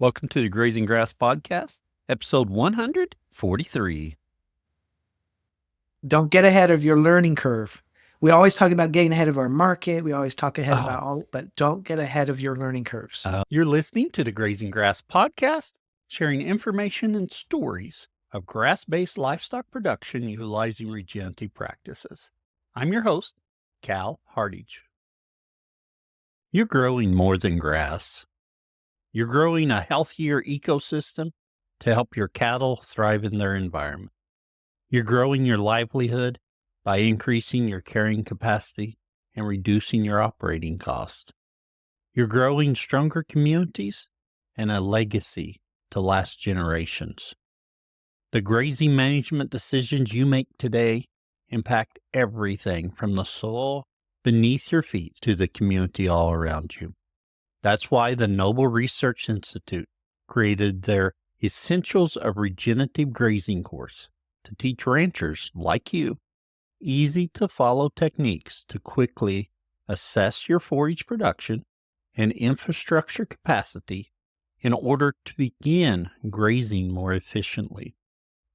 Welcome to the Grazing Grass Podcast, episode 143. Don't get ahead of your learning curve. We always talk about getting ahead of our market. We always talk ahead about all, but don't get ahead of your learning curves. You're listening to the Grazing Grass Podcast, sharing information and stories of grass-based livestock production utilizing regenerative practices. I'm your host, Cal Hardage. You're growing more than grass. You're growing a healthier ecosystem to help your cattle thrive in their environment. You're growing your livelihood by increasing your carrying capacity and reducing your operating costs. You're growing stronger communities and a legacy to last generations. The grazing management decisions you make today impact everything from the soil beneath your feet to the community all around you. That's why the Noble Research Institute created their Essentials of Regenerative Grazing course to teach ranchers like you easy-to-follow techniques to quickly assess your forage production and infrastructure capacity in order to begin grazing more efficiently.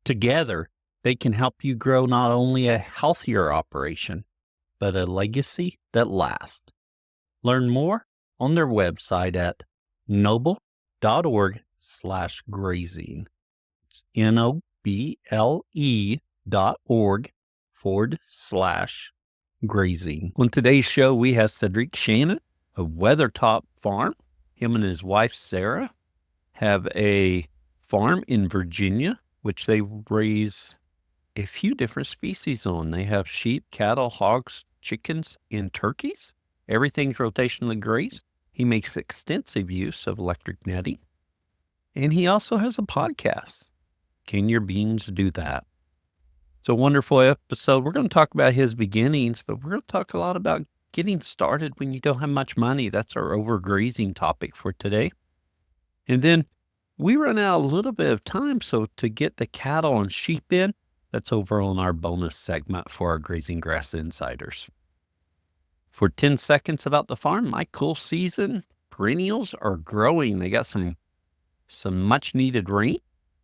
Together, they can help you grow not only a healthier operation, but a legacy that lasts. Learn more on their website at noble.org/grazing. It's noble.org/grazing. On today's show, we have Cedric Shannon of Weathertop Farm. Him and his wife, Sarah, have a farm in Virginia, which they raise a few different species on. They have sheep, cattle, hogs, chickens, and turkeys. Everything's rotationally grazed. He makes extensive use of electric netting. And he also has a podcast. Can your beans do that? It's a wonderful episode. We're going to talk about his beginnings, but we're going to talk a lot about getting started when you don't have much money. That's our overgrazing topic for today. And then we run out a little bit of time, so to get the cattle and sheep in, that's over on our bonus segment for our Grazing Grass Insiders. For 10 seconds about the farm, my cool season perennials are growing. They got some much needed rain,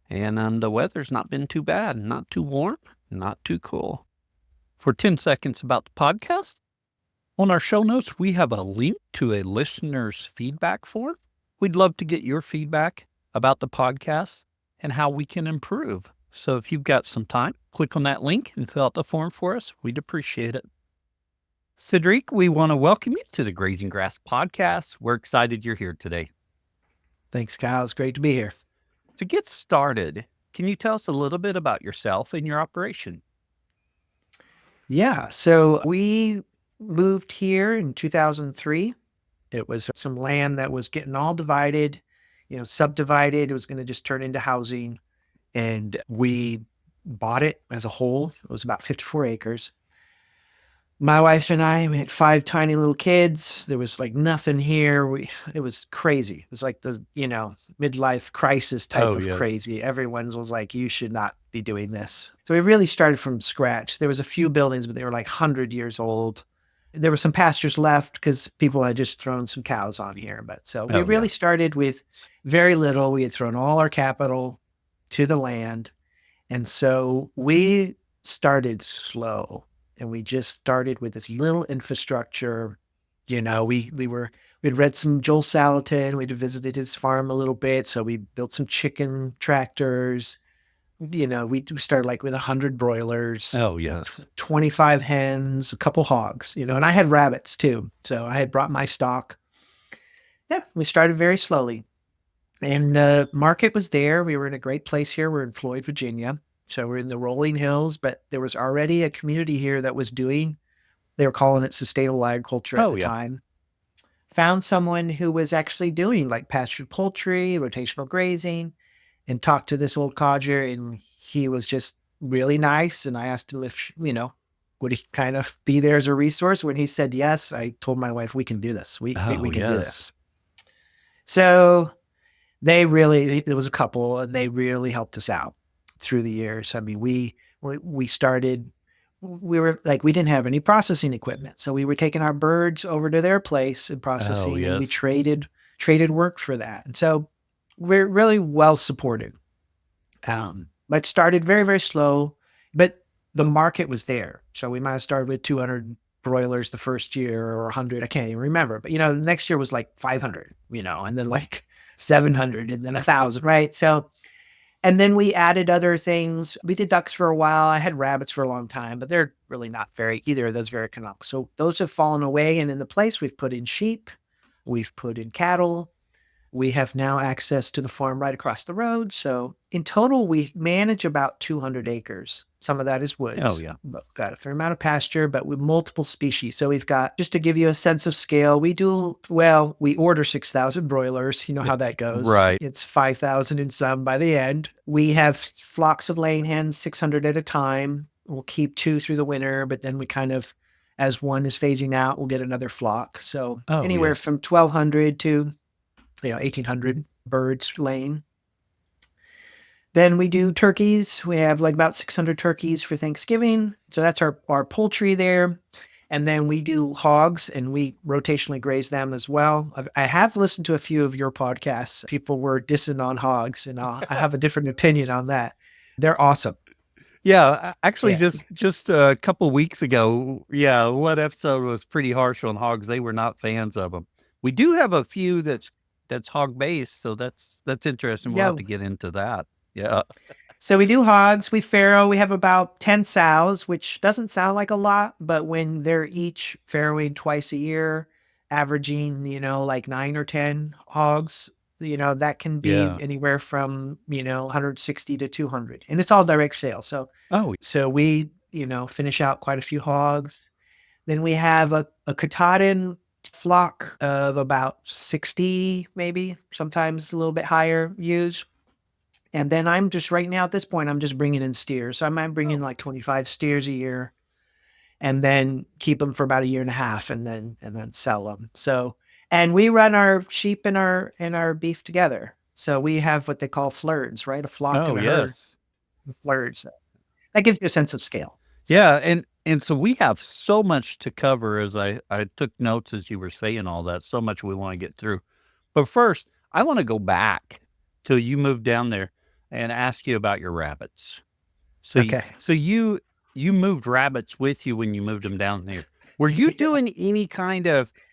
and the weather's not been too bad. Not too warm, not too cool. For 10 seconds about the podcast, on our show notes, we have a link to a listener's feedback form. We'd love to get your feedback about the podcast and how we can improve. So if you've got some time, click on that link and fill out the form for us. We'd appreciate it. Cedric, we want to welcome you to the Grazing Grass Podcast. We're excited you're here today. Thanks, Kyle. It's great to be here. To get started, can you tell us a little bit about yourself and your operation? Yeah. So we moved here in 2003. It was some land that was getting all divided, subdivided. It was going to just turn into housing. And we bought it as a whole. It was about 54 acres. My wife and I, we had 5 tiny little kids. There was like nothing here. It was crazy. It was like the, midlife crisis type of crazy. Everyone was like, you should not be doing this. So we really started from scratch. There was a few buildings, but they were like 100 years old. There were some pastures left because people had just thrown some cows on here. But so we really started with very little. We had thrown all our capital to the land. And so we started slow. And we just started with this little infrastructure. We'd read some Joel Salatin. We'd visited his farm a little bit. So we built some chicken tractors. We started like with 100 broilers. Oh, yes. 25 hens, a couple hogs, and I had rabbits too. So I had brought my stock. Yeah, we started very slowly. And the market was there. We were in a great place here. We're in Floyd, Virginia. So we're in the rolling hills, but there was already a community here that was they were calling it sustainable agriculture at the time. Found someone who was actually doing like pastured poultry, rotational grazing, and talked to this old codger, and he was just really nice. And I asked him if, would he kind of be there as a resource? When he said yes, I told my wife, we can do this. We can do this. So there was a couple, and they really helped us out through the years. I mean, we started, we didn't have any processing equipment. So we were taking our birds over to their place and processing, and we traded work for that. And so we're really well supported. But started very, very slow, but the market was there. So we might have started with 200 broilers the first year or 100. I can't even remember. But, the next year was like 500, and then like 700 and then 1,000, right? So, and then we added other things. We did ducks for a while. I had rabbits for a long time, but they're really not either of those very economical. So those have fallen away. And in the place, we've put in sheep, we've put in cattle, we have now access to the farm right across the road. So in total, we manage about 200 acres. Some of that is woods. Oh, yeah. But got a fair amount of pasture, but with multiple species. So we've got, just to give you a sense of scale, we order 6,000 broilers. You know how that goes. Right. It's 5,000 in some by the end. We have flocks of laying hens, 600 at a time. We'll keep 2 through the winter, but then we kind of, as one is phasing out, we'll get another flock. So anywhere from 1,200 to 1,800 birds laying. Then we do turkeys. We have like about 600 turkeys for Thanksgiving. So that's our poultry there. And then we do hogs, and we rotationally graze them as well. I have listened to a few of your podcasts. People were dissing on hogs, and I have a different opinion on that. They're awesome. Yeah, actually, just a couple weeks ago, one episode was pretty harsh on hogs. They were not fans of them. We do have a few that's hog based, so that's interesting. We'll have to get into that. Yeah. So we do hogs, we farrow. We have about 10 sows, which doesn't sound like a lot, but when they're each farrowing twice a year, averaging, like 9 or 10 hogs, that can be anywhere from, 160 to 200. And it's all direct sale. So, so we, finish out quite a few hogs. Then we have a Katahdin flock of about 60, maybe, sometimes a little bit higher ewes. And then I'm just right now at this point, I'm just bringing in steers. So I might bring in like 25 steers a year and then keep them for about a year and a half and then sell them. So, and we run our sheep and our beef together. So we have what they call flirts, right? A flock and a herd. Flirts. That gives you a sense of scale. Yeah. And so we have so much to cover, as I took notes as you were saying all that, so much we want to get through. But first, I want to go back till you moved down there and ask you about your rabbits. So, so you moved rabbits with you when you moved them down here. Were you doing any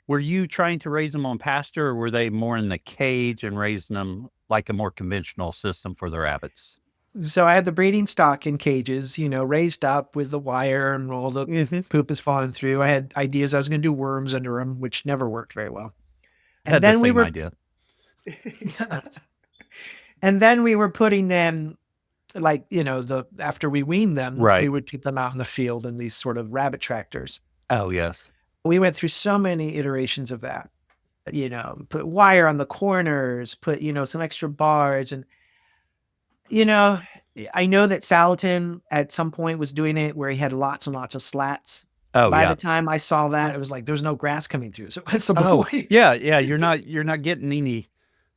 were you trying to raise them on pasture, or were they more in the cage and raising them like a more conventional system for the rabbits? So I had the breeding stock in cages, raised up with the wire and all the poop is falling through. I had ideas I was going to do worms under them, which never worked very well. And then we were idea. And then we were putting them, like, after we weaned them, we would keep them out in the field in these sort of rabbit tractors. Oh, yes. We went through so many iterations of that, put wire on the corners, put, some extra bars. And, I know that Salatin at some point was doing it where he had lots and lots of slats. By the time I saw that, it was like, there's no grass coming through. So what's the point? Yeah. You're not getting any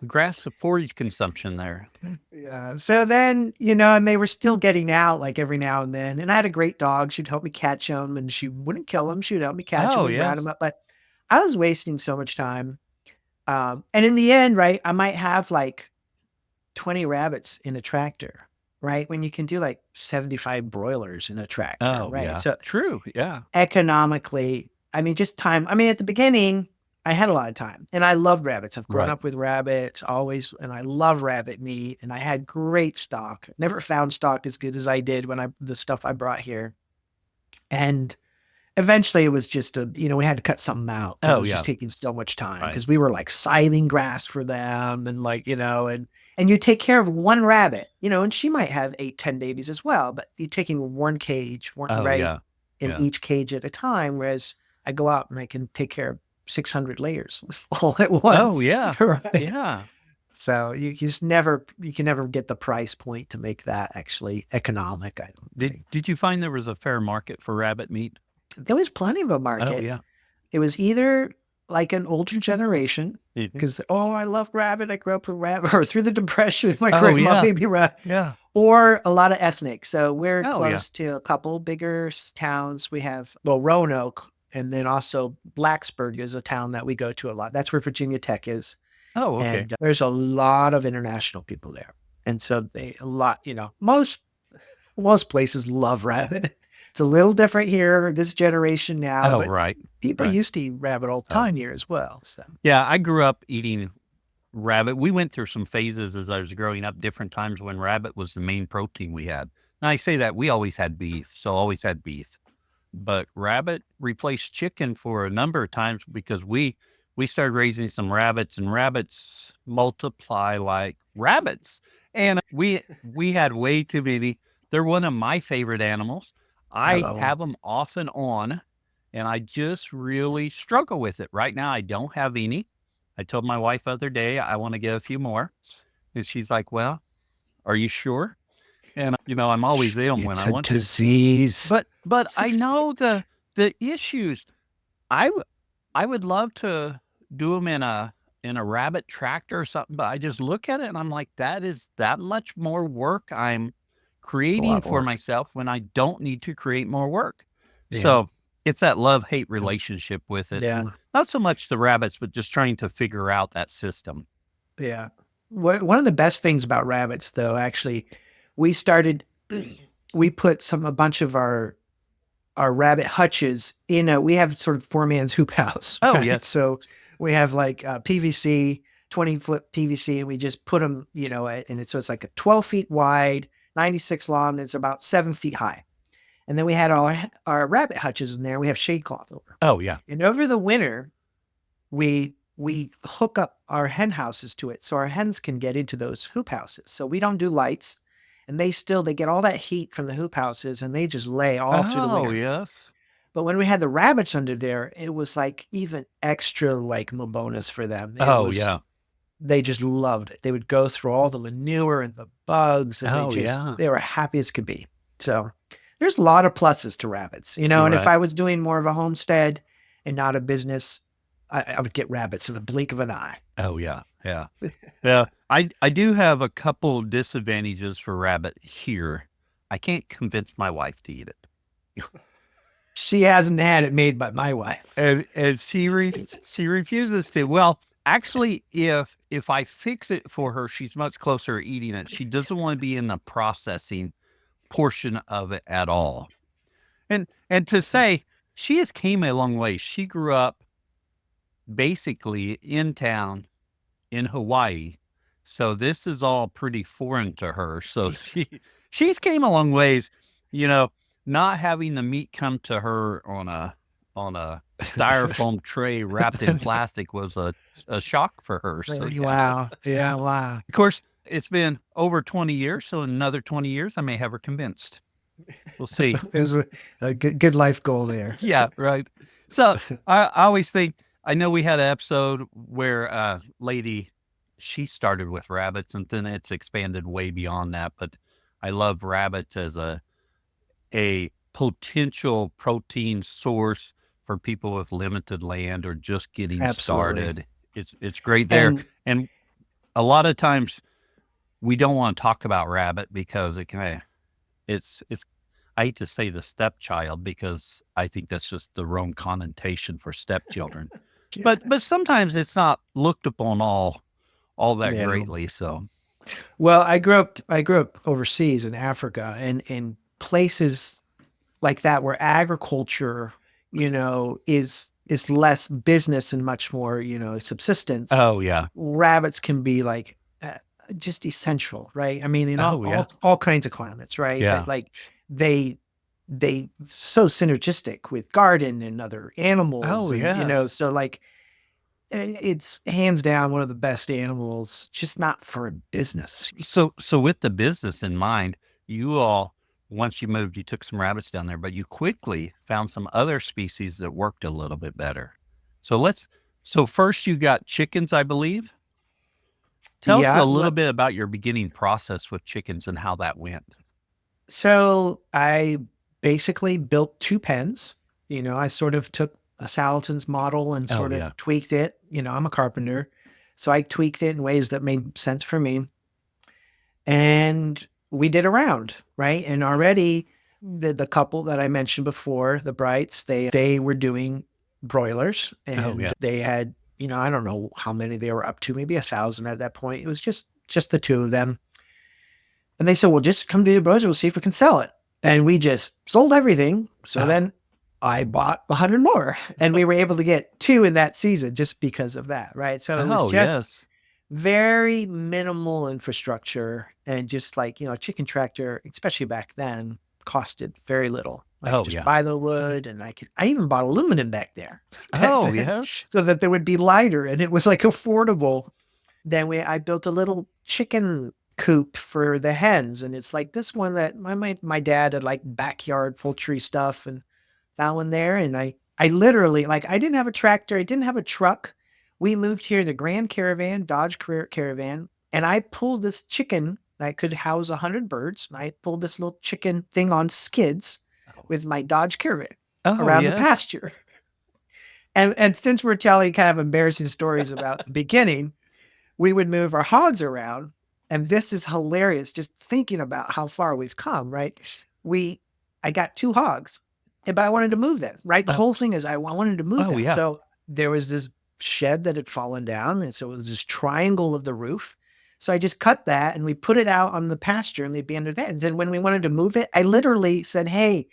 grass forage consumption there. Yeah. So then, and they were still getting out like every now and then. And I had a great dog. She'd help me catch them, and she wouldn't kill them. She would help me catch them and round them up. But I was wasting so much time. And in the end, right, I might have like 20 rabbits in a tractor, right? When you can do like 75 broilers in a tractor, right? Yeah. So true. Yeah. Economically, just time. At the beginning, I had a lot of time, and I love rabbits. I've grown up with rabbits always, and I love rabbit meat, and I had great stock. Never found stock as good as I did when the stuff I brought here. And eventually it was just we had to cut something out. It was just taking so much time because we were like scything grass for them and and you take care of one rabbit, and she might have 8-10 babies as well, but you're taking one cage, in each cage at a time. Whereas I go out and I can take care of 600 layers all at once. Oh, yeah. Right. Yeah. So you can never get the price point to make that actually economic. I don't think. Did you find there was a fair market for rabbit meat? There was plenty of a market. Oh, yeah. It was either like an older generation, because, I love rabbit. I grew up with rabbit, or through the Depression, my grandma made me rabbit. Yeah. Or a lot of ethnic. So we're close to a couple bigger towns. We have, Roanoke, and then also Blacksburg is a town that we go to a lot. That's where Virginia Tech is. Oh, okay. And there's a lot of international people there. And so most places love rabbit. It's a little different here, this generation now, Oh, but right. people Right. used to eat rabbit all the Oh. time here as well. So Yeah, I grew up eating rabbit. We went through some phases as I was growing up, different times when rabbit was the main protein we had. Now, I say that we always had beef, so always had beef. But rabbit replaced chicken for a number of times because we started raising some rabbits, and rabbits multiply like rabbits. And we had way too many. They're one of my favorite animals. I oh, have them off and on, and I just really struggle with it. Right now, I don't have any. I told my wife the other day I want to get a few more. And she's like, "Well, are you sure?" And, I'm always ill when it's I a want to. disease. But I know the issues. I would love to do them in a rabbit tractor or something, but I just look at it and I'm like, that is that much more work I'm It's a creating lot for more. myself when I don't need to create more work. Yeah. So it's that love-hate relationship with it. Yeah. Not so much the rabbits, but just trying to figure out that system. Yeah. One of the best things about rabbits, though, actually, we started, we put a bunch of our rabbit hutches we have sort of 4-man's hoop house. Oh, Right? yes. So we have like PVC, 20-foot PVC, and we just put them, so it's like a 12 feet wide, 96 long, and it's about 7 feet high. And then we had our rabbit hutches in there. We have shade cloth over. Oh, yeah. And over the winter, we hook up our hen houses to it so our hens can get into those hoop houses. So we don't do lights, and they get all that heat from the hoop houses, and they just lay all through the Oh, winter. yes. But when we had the rabbits under there, it was like even extra like bonus for them. Yeah. They just loved it. They would go through all the manure and the bugs, and Oh, yeah. they were happy as could be. So there's a lot of pluses to rabbits, and if Right. I was doing more of a homestead and not a business, I would get rabbits in the blink of an eye. Oh, yeah. Yeah. Yeah. I do have a couple disadvantages for rabbit here. I can't convince my wife to eat it. She hasn't had it made by my wife. And she refuses to. Well, actually, if I fix it for her, she's much closer to eating it. She doesn't want to be in the processing portion of it at all. And to say she has came a long way. She grew up basically in town in Hawaii. So this is all pretty foreign to her. So she's came a long ways, not having the meat come to her on a styrofoam tray wrapped in plastic was a shock for her. So yeah. Wow. Yeah, wow. Of course, it's been over 20 years, so in another 20 years I may have her convinced. We'll see. There's a good life goal there. Yeah, right. So I always think, I know we had an episode where a lady, she started with rabbits and then it's expanded way beyond that. But I love rabbits as a potential protein source for people with limited land or just getting Absolutely. started. It's great there. And a lot of times we don't want to talk about rabbit because it's I hate to say the stepchild because I think that's just the wrong connotation for stepchildren. But sometimes it's not looked upon all that greatly. So, well, I grew up overseas in Africa, and in places like that where agriculture, is less business and much more, subsistence. oh yeah, Rabbits can be like just essential, right? I mean, in all kinds of climates, right? Yeah. Like they so synergistic with garden and other animals. Oh, yes. So like it's hands down one of the best animals, just not for a business. So with the business in mind, you all, once you moved, you took some rabbits down there, but you quickly found some other species that worked a little bit better. So first you got chickens, I believe. Tell us a little bit about your beginning process with chickens and how that went. So I basically built 2 pens. I sort of took a Salatin's model and sort of tweaked it. I'm a carpenter, so I tweaked it in ways that made sense for me. And we did a round, right? And already the couple that I mentioned before, the Brights, they were doing broilers, and they had I don't know how many they were up to, maybe 1,000 at that point. It was just the two of them. And they said, well, just come to the brothers. We'll see if we can sell it. And we just sold everything. So then I bought 100 more, and we were able to get 2 in that season just because of that. Right. So it was just very minimal infrastructure, and just like, a chicken tractor, especially back then, costed very little. I could just buy the wood, and I even bought aluminum back there. Oh, yes. So that they would be lighter, and it was like affordable. Then I built a little chicken coop for the hens, and it's like this one that my dad had, like, backyard poultry stuff, and found one there. And I literally, like, I didn't have a tractor, I didn't have a truck. We moved here in the Grand Caravan, Dodge Caravan, and I pulled this chicken that could house 100 birds. I pulled this little chicken thing on skids with my Dodge Caravan around the pasture. And since we're telling kind of embarrassing stories about the beginning, we would move our hogs around. And this is hilarious, just thinking about how far we've come, right? I got 2 hogs, but I wanted to move them, right? The whole thing is I wanted to move them. Yeah. So there was this shed that had fallen down, and so it was this triangle of the roof. So I just cut that, and we put it out on the pasture, and they'd be under that. And then when we wanted to move it, I literally said, hey,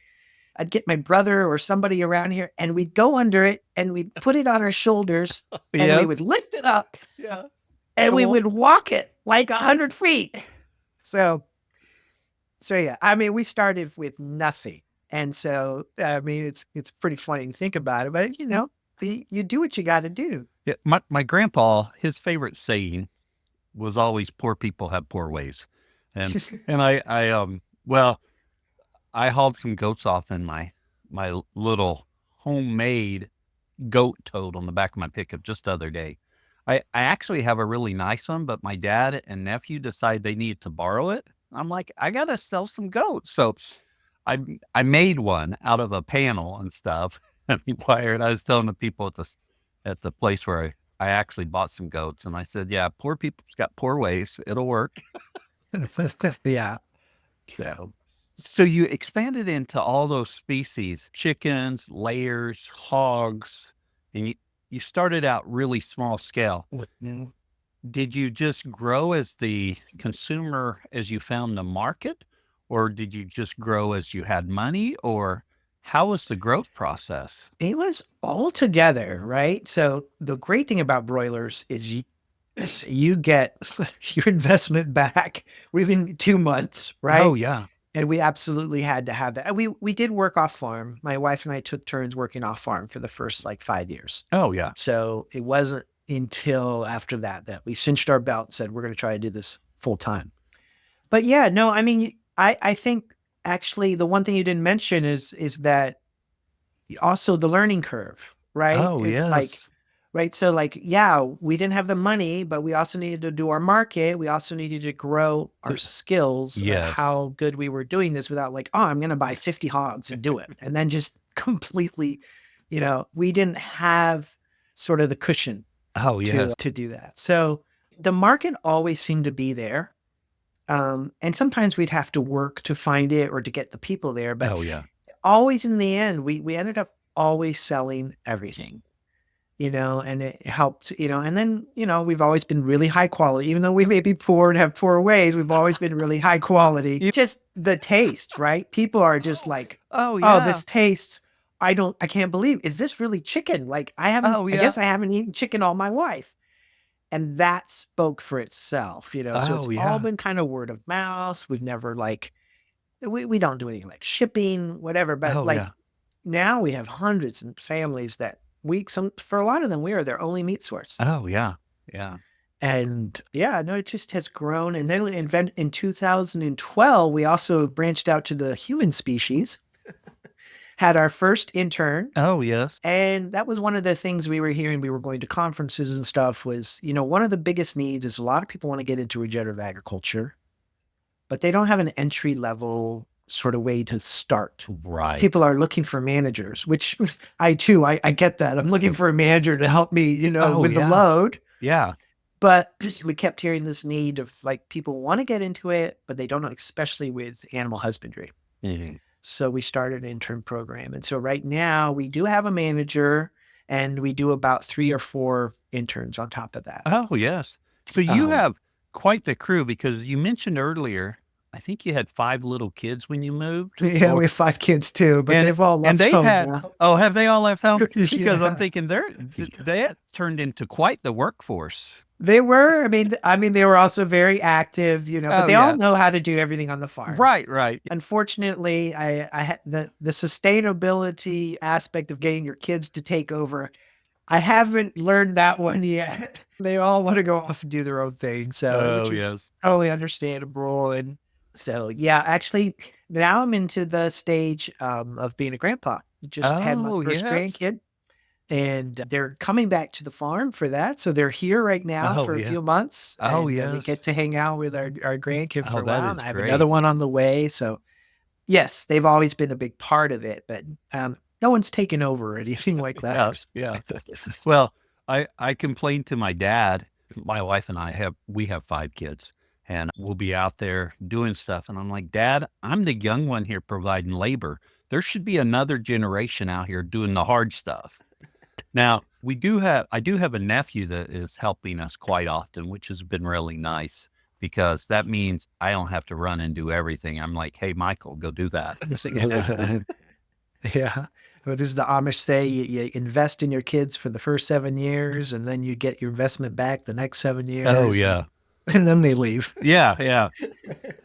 I'd get my brother or somebody around here, and we'd go under it, and we'd put it on our shoulders, and we would lift it up, and we would walk it like 100 feet. So yeah, I mean, we started with nothing. And so, I mean, it's pretty funny to think about it, but you do what you got to do. Yeah, my grandpa, his favorite saying was always "poor people have poor ways," and I hauled some goats off in my little homemade goat tote on the back of my pickup just the other day. I actually have a really nice one, but my dad and nephew decided they needed to borrow it. I'm like, I gotta sell some goats, so I made one out of a panel and stuff. I was telling the people at the place where I actually bought some goats, and I said, yeah, poor people's got poor ways. It'll work. Yeah. So you expanded into all those species, chickens, layers, hogs, and you started out really small scale. Did you just grow as the consumer as you found the market, or did you just grow as you had money, or how was the growth process? It was all together, right? So the great thing about broilers is you get your investment back within 2 months, right? Oh, yeah. And we absolutely had to have that. We did work off farm. My wife and I took turns working off farm for the first 5 years. Oh, yeah. So it wasn't until after that we cinched our belt and said, we're going to try to do this full time. But yeah, no, I mean, I think actually the one thing you didn't mention is that also the learning curve, right? Oh, yes. Right. So we didn't have the money, but we also needed to do our market. We also needed to grow our skills of how good we were doing this without I'm going to buy 50 hogs and do it. And then just completely, we didn't have sort of the cushion to do that. So the market always seemed to be there. And sometimes we'd have to work to find it or to get the people there. But always in the end, we ended up always selling everything. And it helped, and then, we've always been really high quality, even though we may be poor and have poor ways, we've always been really high quality. Just the taste, right? People are just like, oh, this taste, I can't believe, is this really chicken? I guess I haven't eaten chicken all my life. And that spoke for itself, so it's all been kind of word of mouth. We've never we don't do anything like shipping, whatever, but now we have hundreds of families that for a lot of them, we are their only meat source. Oh, yeah. Yeah. And it just has grown. And then in 2012, we also branched out to the human species, had our first intern. Oh, yes. And that was one of the things we were hearing. We were going to conferences and stuff was, one of the biggest needs is a lot of people want to get into regenerative agriculture, but they don't have an entry level sort of way to start. Right. People are looking for managers, which I get that. I'm looking for a manager to help me, with the load. Yeah. But we kept hearing this need of people want to get into it, but they don't know, especially with animal husbandry. Mm-hmm. So we started an intern program. And so right now we do have a manager, And we do about 3 or 4 interns on top of that. Oh, yes. So you have quite the crew, because you mentioned earlier, I think you had 5 little kids when you moved. Yeah, we have 5 kids too, but they've all left they've home had, now. oh, have they all left home? Because I'm Yeah. thinking they had turned into quite the workforce. They were. I mean, they were also very active, but Oh, they all yeah. know how to do everything on the farm. Right, right. Unfortunately, I had the sustainability aspect of getting your kids to take over. I haven't learned that one yet. They all want to go off and do their own thing, so Oh, which is yes. totally understandable. And so, yeah, actually, now I'm into the stage of being a grandpa. Just had my Oh, first yes. grandkid. And they're coming back to the farm for that. So they're here right now Oh, for a yeah. few months. Oh, And we yes. get to hang out with our grandkid for Oh, a that while. is And I have great. another one on the way. So, yes, they've always been a big part of it, but no one's taken over or anything like that. Yeah. Well, I complained to my dad. My wife and we have 5 kids, and we'll be out there doing stuff. And I'm like, Dad, I'm the young one here providing labor. There should be another generation out here doing the hard stuff. Now, I do have a nephew that is helping us quite often, which has been really nice, because that means I don't have to run and do everything. I'm like, hey, Michael, go do that. Yeah. What does the Amish say? You invest in your kids for the first 7 years, and then you get your investment back the next 7 years. Oh, yeah. And then they leave. Yeah, yeah.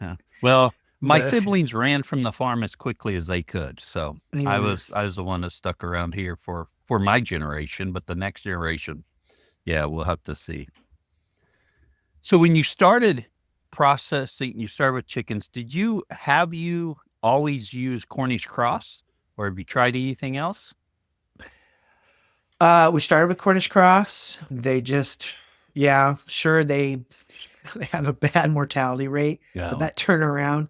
Yeah. Well, my But- siblings ran from the farm as quickly as they could. So I Yeah. was the one that stuck around here for my generation, but the next generation, yeah, we'll have to see. So when you started processing, you started with chickens, have you always used Cornish cross, or have you tried anything else? We started with Cornish cross. They just, yeah, sure, they have a bad mortality rate, Yeah. but that turnaround.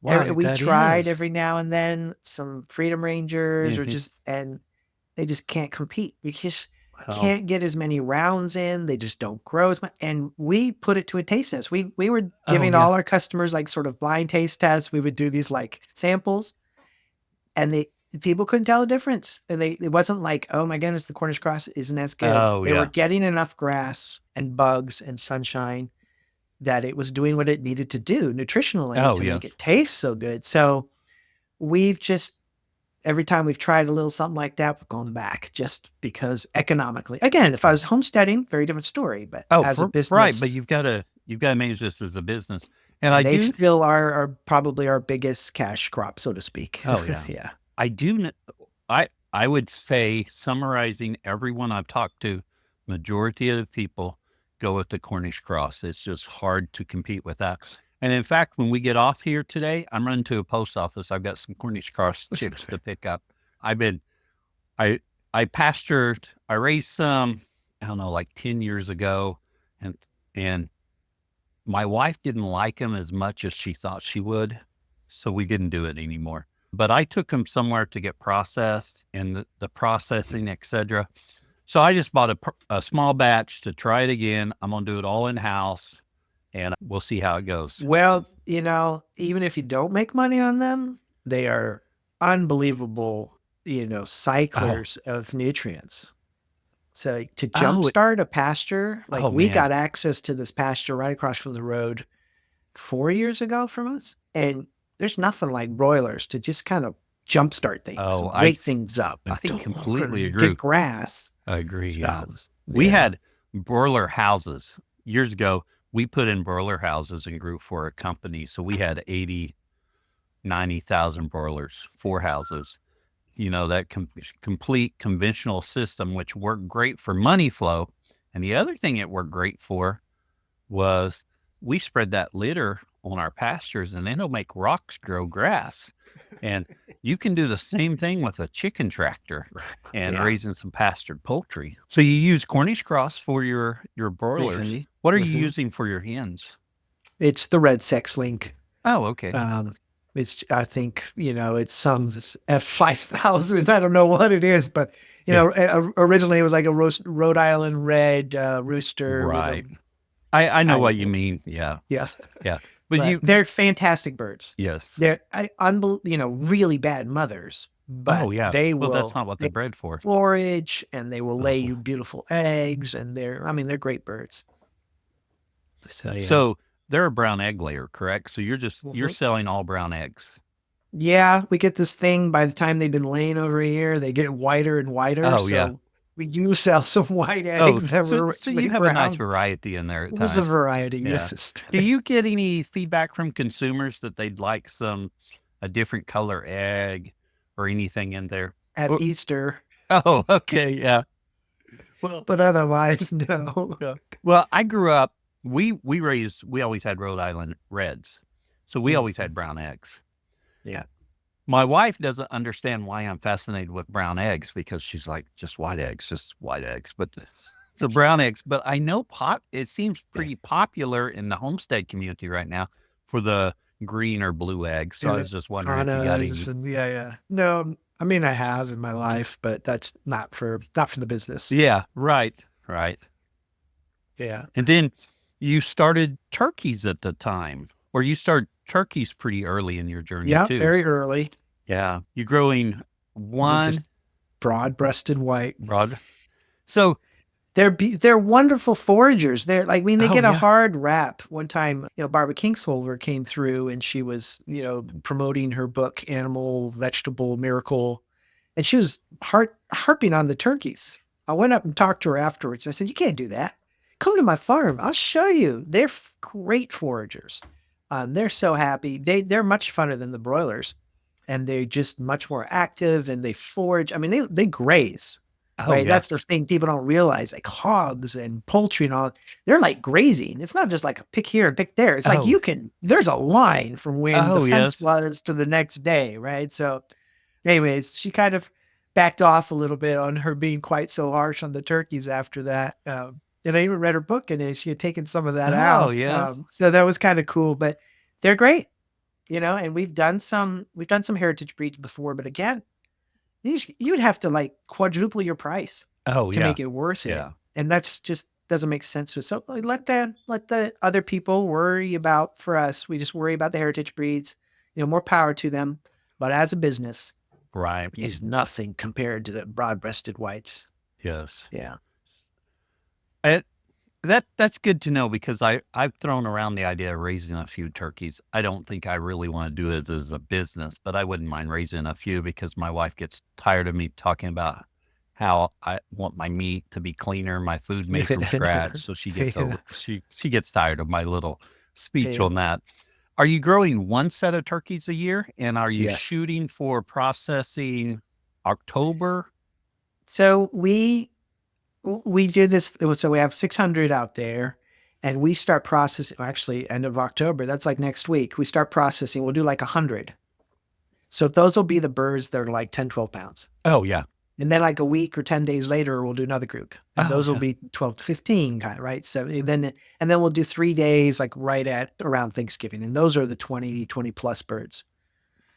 We tried every now and then some Freedom Rangers or Mhm. and they just can't compete. We just Well, can't get as many rounds in. They just don't grow as much. And we put it to a taste test. We were giving yeah. all our customers like sort of blind taste tests. We would do these like samples, and people couldn't tell the difference. And it wasn't like, oh my goodness, the Cornish cross isn't as good. Oh, They were yeah. getting enough grass and bugs and sunshine that it was doing what it needed to do nutritionally to yes. make it taste so good. So we've just, every time we've tried a little something like that, we've gone back just because economically. Again, if I was homesteading, very different story. But as a business, right, but you've got to manage this as a business, and they still are probably our biggest cash crop, so to speak. Oh, yeah. Yeah. I would say, summarizing everyone I've talked to, majority of the people go with the Cornish cross. It's just hard to compete with that. And in fact, when we get off here today, I'm running to a post office. I've got some Cornish cross chicks to pick up. I raised some, I don't know, like 10 years ago, and my wife didn't like them as much as she thought she would, so we didn't do it anymore. But I took them somewhere to get processed, and the processing, etc. So I just bought a small batch to try it again. I'm going to do it all in-house, and we'll see how it goes. Well, even if you don't make money on them, they are unbelievable, cyclers of nutrients. So to jumpstart a pasture, we got access to this pasture right across from the road 4 years ago from us. And there's nothing like broilers to just kind of jumpstart things, wake things up. I completely agree. Get grass. I agree. Yeah. We had broiler houses years ago. We put in broiler houses and grew for a company. So we had 90,000 broilers, 4 houses. That complete conventional system, which worked great for money flow. And the other thing it worked great for was we spread that litter on our pastures, and then it'll make rocks grow grass. And you can do the same thing with a chicken tractor and raising some pastured poultry. So you use Cornish cross for your broilers. What are you using for your hens? It's the red sex link. Oh, okay. It's, I think, it's some F5000. I don't know what it is, but, originally it was like a Rhode Island red rooster. Right. I know what you mean. Yeah. Yeah. Yeah. But they're fantastic birds. Yes. They're really bad mothers, but Oh, yeah. they Well, that's will not what they're bred for. forage and they will lay Oh. you beautiful eggs, and they're great birds. So yeah. So they're a brown egg layer, correct? So you're Mhm. selling all brown eggs. Yeah, we get this thing by the time they've been laying over a year, they get whiter and whiter. Oh, yeah. So we do sell some white Oh, eggs that so were so actually you have a nice brown. variety in there at There's a times. variety, Yeah. yes. Do you get any feedback from consumers that they'd like a different color egg or anything in there? At Or- Easter, Oh, okay, yeah. Well, but otherwise, no. yeah. Well, I grew up. We always had Rhode Island Reds, so we always Mhm. had brown eggs. Yeah. My wife doesn't understand why I'm fascinated with brown eggs because she's like, just white eggs. But so brown eggs. But I know it seems pretty popular in the homestead community right now for the green or blue eggs. So I was just wondering if you got Annas any. and yeah. No, I mean I have in my life, but that's not for the business. Yeah, right. Yeah. And then you started turkeys at the time, or you started turkeys pretty early in your journey Yeah, too. very early. Yeah. You're growing They're just one broad-breasted white. broad. So, They're wonderful foragers. They're like, I mean, they oh, get a yeah. hard rap. One time, Barbara Kingsholver came through and she was, promoting her book, Animal Vegetable Miracle. And she was harping on the turkeys. I went up and talked to her afterwards. I said, you can't do that. Come to my farm. I'll show you. They're great foragers. They're so happy. They're much funner than the broilers. And they're just much more active and they forage. I mean, they graze. Oh, Right. yeah. That's the thing people don't realize, like hogs and poultry and all, they're like grazing. It's not just like a pick here and pick there. It's like Oh. there's a line from when the Oh, fence yes. was to the next day. Right. So, anyways, she kind of backed off a little bit on her being quite so harsh on the turkeys after that. And I even read her book and she had taken some of that Oh, out. yes. So that was kind of cool, but they're great, and we've done some heritage breeds before, but again, you would have to like quadruple your price Oh, to yeah. make it worth it. Yeah. And that's just doesn't make sense to us. So like, let the other people worry about for us. We just worry about the heritage breeds, more power to them. But as a business, Right. is nothing compared to the broad-breasted whites. Yes. Yeah. That's good to know because I've thrown around the idea of raising a few turkeys. I don't think I really want to do it as a business, but I wouldn't mind raising a few because my wife gets tired of me talking about how I want my meat to be cleaner, my food made from scratch. So she gets Yeah. she gets tired of my little speech Yeah. on that. Are you growing one set of turkeys a year, and are you Yes. shooting for processing October? So we do this. So we have 600 out there, and we start processing. Actually, end of October. That's like next week. We start processing. We'll do like 100. So those will be the birds that are like 10, 12 pounds. Oh, yeah. And then like a week or 10 days later, we'll do another group. And Oh, those will yeah. be 12 to 15 kind of, right? So then we'll do 3 days like right at around Thanksgiving. And those are the 20 plus birds.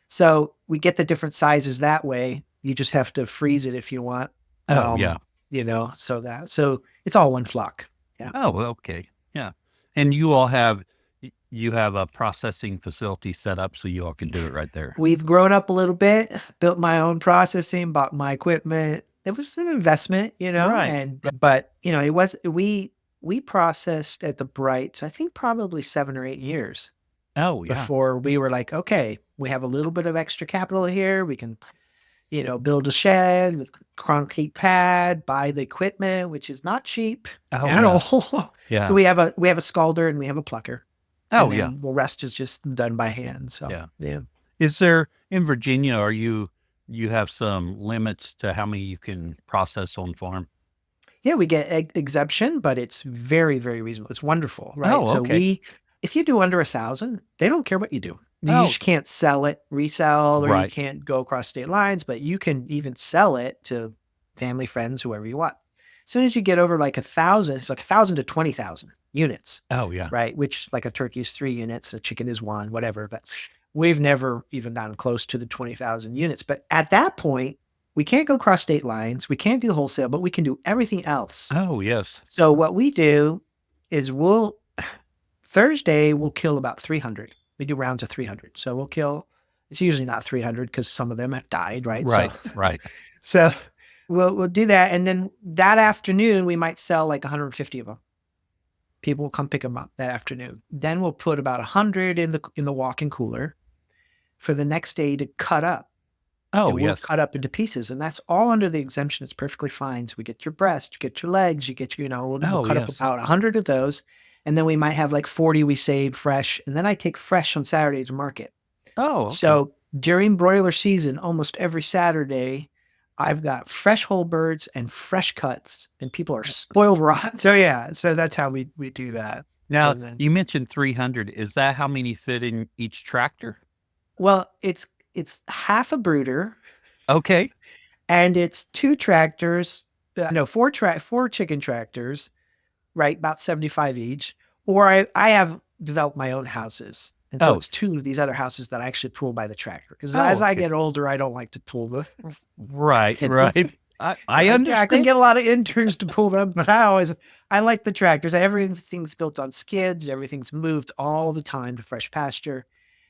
So we get the different sizes that way. You just have to freeze it if you want. Oh, yeah. So it's all one flock. Yeah. Oh, well, okay. Yeah. And you all have a processing facility set up so you all can do it right there. We've grown up a little bit, built my own processing, bought my equipment. It was an investment, Right. but it was, we processed at the Brights, I think probably 7 or 8 years Oh, yeah. before we were like, okay, we have a little bit of extra capital here. We can, build a shed with concrete pad, buy the equipment, which is not cheap Oh, at yeah. all. Yeah. So we have a scalder and we have a plucker. Oh, And yeah. then the rest is just done by hand. So Yeah. Is there in Virginia, you have some limits to how many you can process on farm? Yeah, we get exemption, but it's very, very reasonable. It's wonderful, right? Oh, So okay. if you do under 1,000, they don't care what you do. You Oh. just can't sell it, resell, or you Right. can't go across state lines, but you can even sell it to family, friends, whoever you want. As soon as you get over like 1,000, it's like 1,000 to 20,000 units, Oh, yeah. right? Which like a turkey is 3 units, a chicken is 1, whatever. But we've never even gotten close to the 20,000 units. But at that point, we can't go across state lines. We can't do wholesale, but we can do everything else. Oh, yes. So what we do is Thursday we'll kill about 300. We do rounds of 300. So we'll kill, It's usually not 300 because some of them have died, right? Right, right. So we'll do that. And then that afternoon, we might sell like 150 of them. People will come pick them up that afternoon. Then we'll put about 100 in the walk-in cooler for the next day to cut up. Oh, And we'll yes. cut up into pieces. And that's all under the exemption. It's perfectly fine. So we get your breast, you get your legs, you get, we'll cut up yes. about 100 of those. And then we might have like 40 we save fresh. And then I take fresh on Saturday to market. Oh, okay. So during broiler season, almost every Saturday, I've got fresh whole birds and fresh cuts, and people are spoiled rotten. So yeah, so that's how we do that. Now, And then, you mentioned 300. Is that how many fit in each tractor? well, it's half a brooder, Okay. and it's 2 tractors, four chicken tractors, right? About 75 each. Or I have developed my own houses. And so it's 2 of these other houses that I actually pull by the tractor. Because as I get older, I don't like to pull them. Right, right. I understand. I couldn't get a lot of interns to pull them, but I like the tractors. Everything's built on skids. Everything's moved all the time to fresh pasture.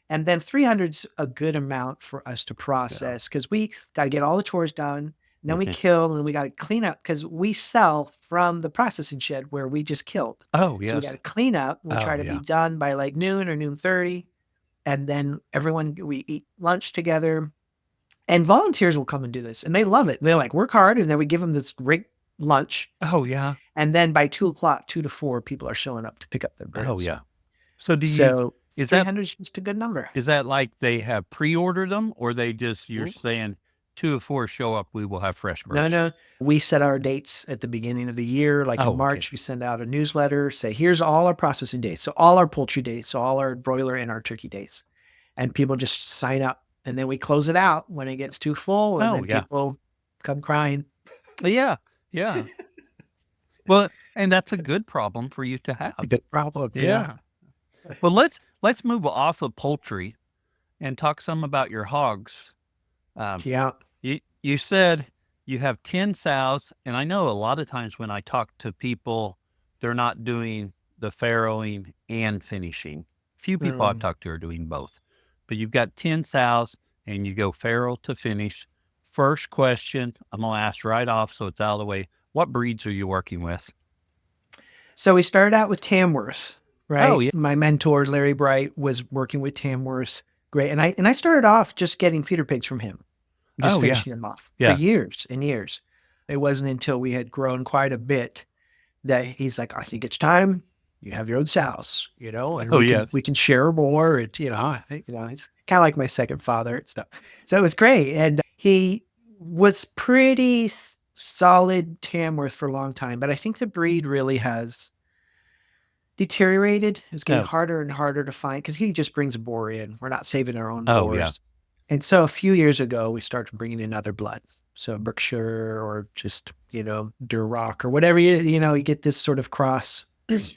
And then 300's a good amount for us to process because we got to get all the chores done. And then we kill, and then we got to clean up because we sell from the processing shed where we just killed. Oh, yes. So we got to clean up. We try to be done by like noon or 12:30. And then we eat lunch together. And volunteers will come and do this. And they love it. They're like, work hard. And then we give them this great lunch. Oh, yeah. And then by 2:00, 2 to 4, people are showing up to pick up their birds. Oh, yeah. So is 300 is just a good number. Is that like they have pre-ordered them, or they just, you're saying 2 of 4 show up, we will have fresh birds? No. We set our dates at the beginning of the year. Like in March, we send out a newsletter, say, here's all our processing dates. So all our poultry dates, so all our broiler and our turkey dates. And people just sign up. And then we close it out when it gets too full. And then people come crying. Yeah. Yeah. Well, and that's a good problem for you to have. A good problem. Yeah. Well, let's move off of poultry and talk some about your hogs. You said you have 10 sows, and I know a lot of times when I talk to people, they're not doing the farrowing and finishing. Few people I've talked to are doing both. But you've got 10 sows, and you go farrow to finish. First question, I'm going to ask right off so it's out of the way. What breeds are you working with? So we started out with Tamworth, right? Oh, yeah. My mentor, Larry Bright, was working with Tamworth. Great. And I started off just getting feeder pigs from him, just finishing them off for years and years. It wasn't until we had grown quite a bit that he's like, I think it's time you have your own sows, and we can share more. It's kind of like my second father and stuff. So it was great. And he was pretty solid Tamworth for a long time, but I think the breed really has deteriorated. It's getting harder and harder to find because he just brings a boar in. We're not saving our own boars. Yeah. And so a few years ago, we started bringing in other bloods. So Berkshire or just, Duroc or whatever, you get this sort of cross,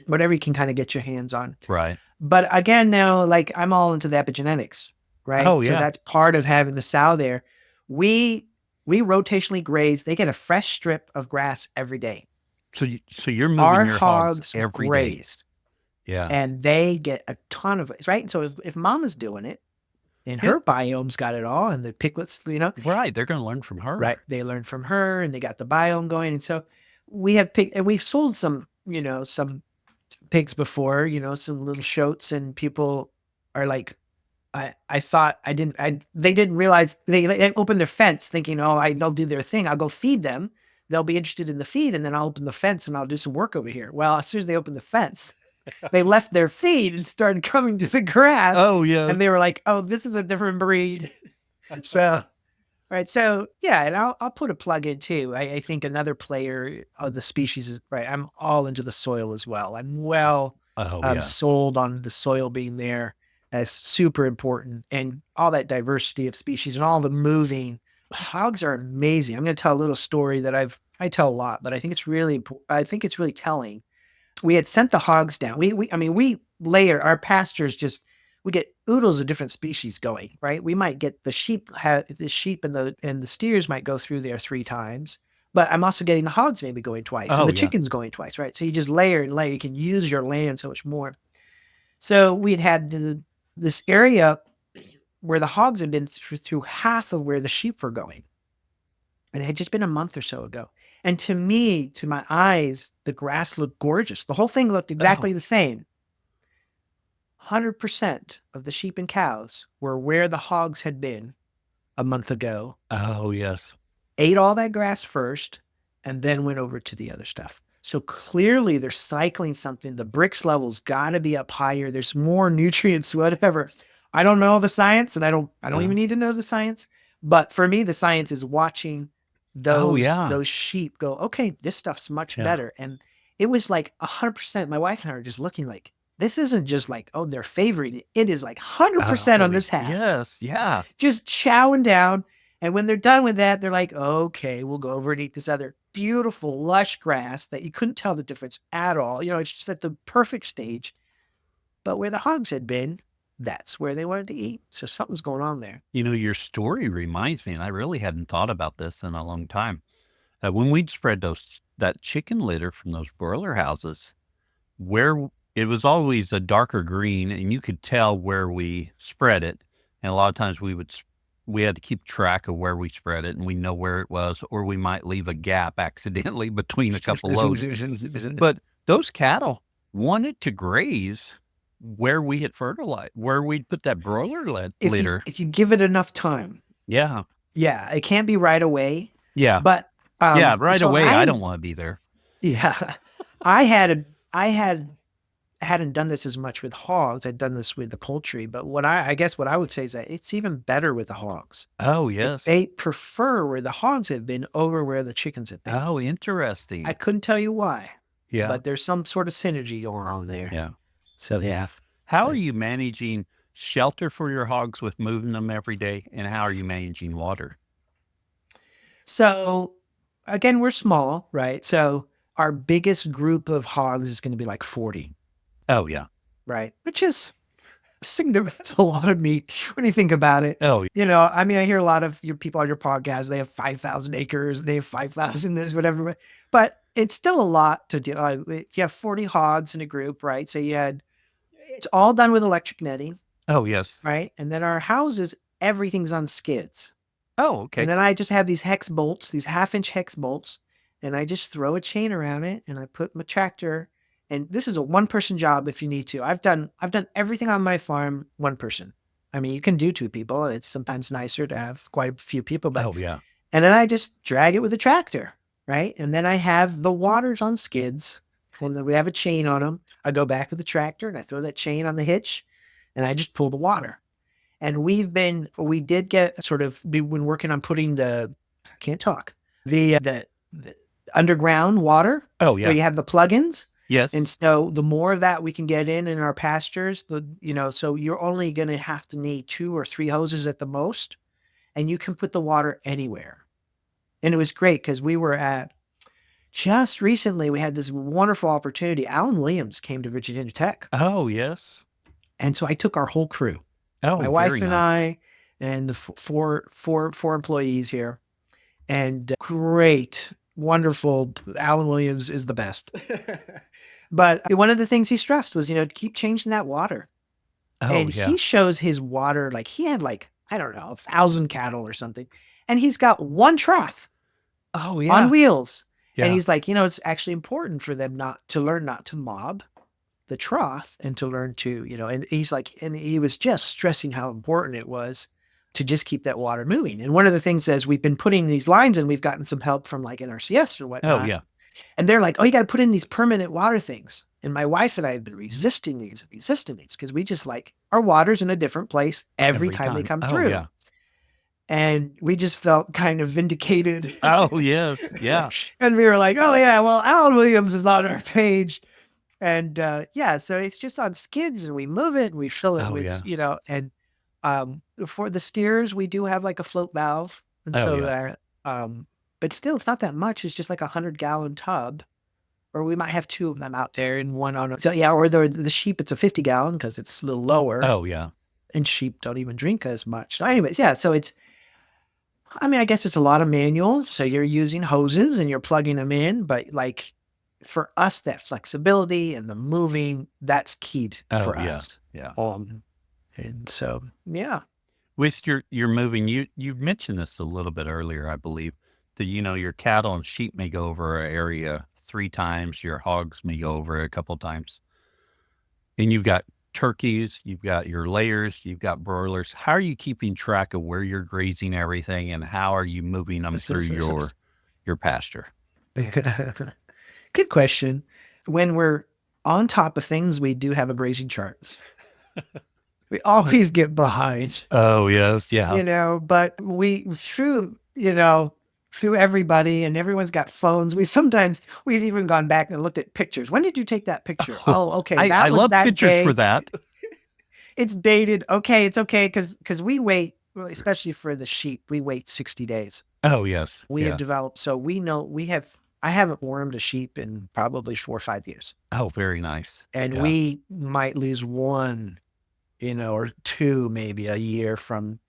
whatever you can kind of get your hands on. Right. But again, now, like I'm all into the epigenetics, right? Oh, yeah. So that's part of having the sow there. We rotationally graze. They get a fresh strip of grass every day. So you're moving your hogs every grazed. Day. Yeah. And they get a ton of it, right? And so if mama's doing it, and her biome's got it all, and the piglets, Right. They're going to learn from her. Right. They learn from her, and they got the biome going. And so we have and we've sold some, some pigs before, some little shoats, and people are like, they didn't realize they opened their fence thinking, they'll do their thing. I'll go feed them. They'll be interested in the feed, and then I'll open the fence and I'll do some work over here. Well, as soon as they opened the fence, they left their feed and started coming to the grass. Oh, yeah. And they were like, oh, this is a different breed. So, right. So, yeah. And I'll put a plug in too. I think another player of the species is, right, I'm all into the soil as well. I'm sold on the soil being there as super important, and all that diversity of species and all the moving. Hogs are amazing. I'm going to tell a little story that I tell a lot, but I think it's really telling. We had sent the hogs down. We layer our pastures. We get oodles of different species going, right? We might get the sheep and the steers might go through there 3 times, but I'm also getting the hogs maybe going twice, and the chickens going twice, right? So you just layer and layer. You can use your land so much more. So we'd had this area where the hogs had been through half of where the sheep were going. And it had just been a month or so ago. And to me, to my eyes, the grass looked gorgeous. The whole thing looked exactly the same. 100% of the sheep and cows were where the hogs had been a month ago. Oh, yes. Ate all that grass first and then went over to the other stuff. So clearly they're cycling something. The bricks level's got to be up higher. There's more nutrients, whatever. I don't know the science, and I don't even need to know the science. But for me, the science is watching those sheep go, okay, this stuff's much better. And it was like 100%. My wife and I are just looking like, this isn't just like, oh, they're favoring it. It is like 100% on this half. Yes, yeah. Just chowing down. And when they're done with that, they're like, okay, we'll go over and eat this other beautiful, lush grass that you couldn't tell the difference at all. You know, it's just at the perfect stage. But where the hogs had been, that's where they wanted to eat. So something's going on there. You know, your story reminds me, and I really hadn't thought about this in a long time. When we'd spread that chicken litter from those broiler houses, where it was always a darker green, and you could tell where we spread it. And a lot of times we had to keep track of where we spread it, and we know where it was, or we might leave a gap accidentally between a couple loads. But those cattle wanted to graze where we had fertilized, where we'd put that broiler litter. If you give it enough time. Yeah. Yeah. It can't be right away. Yeah. But right away, I don't want to be there. Yeah. I hadn't done this as much with hogs. I'd done this with the poultry, but I guess what I would say is that it's even better with the hogs. Oh, yes. They prefer where the hogs have been over where the chickens have been. Oh, interesting. I couldn't tell you why. Yeah. But there's some sort of synergy going on there. Yeah. So, yeah. How are you managing shelter for your hogs with moving them every day? And how are you managing water? So, again, we're small, right? So our biggest group of hogs is going to be like 40. Oh, yeah. Right. Which is significant. That's a lot of meat when you think about it. Oh, you know, I mean, I hear a lot of your people on your podcast, they have 5,000 acres, they have 5,000 this, whatever, but it's still a lot to do. You have 40 hogs in a group, right? So it's all done with electric netting. Oh, yes. Right. And then our houses, everything's on skids. Oh, okay. And then I just have these hex bolts, these 1/2-inch hex bolts, and I just throw a chain around it and I put my tractor. And this is a one-person job if you need to. I've done everything on my farm, one person. I mean, you can do 2 people. It's sometimes nicer to have quite a few people. But, oh, yeah. And then I just drag it with a tractor, right? And then I have the waters on skids, and then we have a chain on them. I go back with the tractor, and I throw that chain on the hitch, and I just pull the water. And we did get been working on putting the underground water. Oh, yeah. Where you have the plugins. Yes. And so the more of that we can get in our pastures, so you're only going to have to need 2 or 3 hoses at the most, and you can put the water anywhere. And it was great because we were just recently, we had this wonderful opportunity. Alan Williams came to Virginia Tech. Oh, yes. And so I took our whole crew. Oh, my wife and I, and the four employees here, and great, wonderful. Alan Williams is the best. But one of the things he stressed was, to keep changing that water. Oh, and yeah. he shows his water, like he had I don't know, 1,000 cattle or something. And he's got one trough. Oh, yeah. On wheels. Yeah. And he's like, it's actually important for them to learn not to mob the trough and to learn to, and he's like, and he was just stressing how important it was to just keep that water moving. And one of the things is we've been putting these lines in, we've gotten some help from NRCS or whatnot. Oh, yeah. And they're like, oh, you got to put in these permanent water things. And my wife and I have been resisting these because we just our water's in a different place every time they come through. Yeah. And we just felt kind of vindicated. Oh, yes. Yeah. And we were like, oh, yeah, well, Alan Williams is on our page. And so it's just on skids and we move it and we fill it with, and for the steers, we do have a float valve. And but still, it's not that much. It's just a 100-gallon tub, or we might have 2 of them out there and one on. So, or the sheep, it's a 50-gallon because it's a little lower. Oh, yeah. And sheep don't even drink as much. So anyways, so I guess it's a lot of manual. So you're using hoses and you're plugging them in, but for us, that flexibility and the moving, that's key for us. Yeah. And so, yeah. With your moving, you mentioned this a little bit earlier, I believe, that, your cattle and sheep may go over an area 3 times, your hogs may go over it a couple times. And you've got turkeys, you've got your layers, you've got broilers. How are you keeping track of where you're grazing everything, and how are you moving them through your pasture? Good question. When we're on top of things, we do have a grazing chart. We always get behind, Oh, yes. Yeah. but through everybody, and everyone's got phones. We've even gone back and looked at pictures. When did you take that picture? Oh, okay. I That was love that pictures for day. that. It's dated. Okay. It's okay. Cause we wait, well, especially for the sheep, we wait 60 days. Oh, yes. We have Yeah. developed, so I haven't wormed a sheep in probably 4 or 5 years. Oh, very nice. And Yeah. we might lose one, or 2 maybe a year from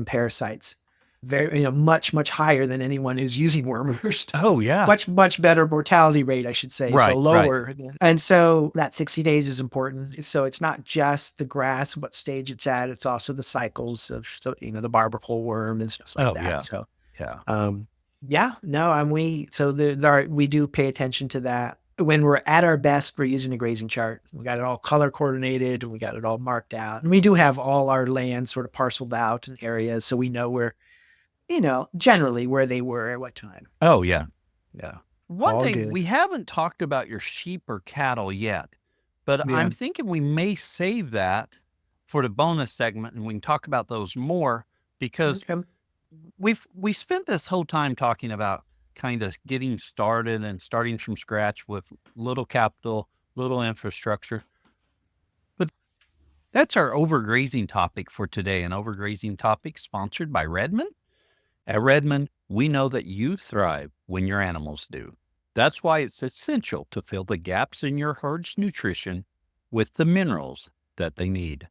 parasites. Very, much, much higher than anyone who's using wormers. Oh, yeah. Much, much better mortality rate, I should say. Right, So lower. And so that 60 days is important. So it's not just the grass, what stage it's at. It's also the cycles of, the barbacle worm and stuff like Oh, that. yeah. So, yeah. we do pay attention to that. When we're at our best, we're using a grazing chart. We got it all color coordinated, and we got it all marked out. And we do have all our land sort of parceled out in areas, so we know generally where they were at what time. Oh, yeah. Yeah. One All thing, good. we haven't talked about your sheep or cattle yet, but Yeah. I'm thinking we may save that for the bonus segment, and we can talk about those more, because we spent this whole time talking about kind of getting started and starting from scratch with little capital, little infrastructure. But that's our overgrazing topic for today, an overgrazing topic sponsored by Redmond. At Redmond, we know that you thrive when your animals do. That's why it's essential to fill the gaps in your herd's nutrition with the minerals that they need.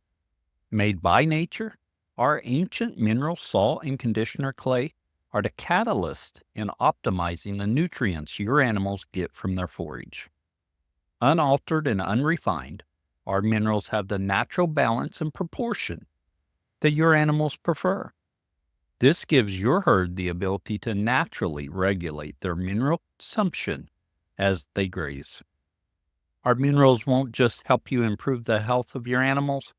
Made by nature, our ancient mineral salt and conditioner clay are the catalyst in optimizing the nutrients your animals get from their forage. Unaltered and unrefined, our minerals have the natural balance and proportion that your animals prefer. This gives your herd the ability to naturally regulate their mineral consumption as they graze. Our minerals won't just help you improve the health of your animals,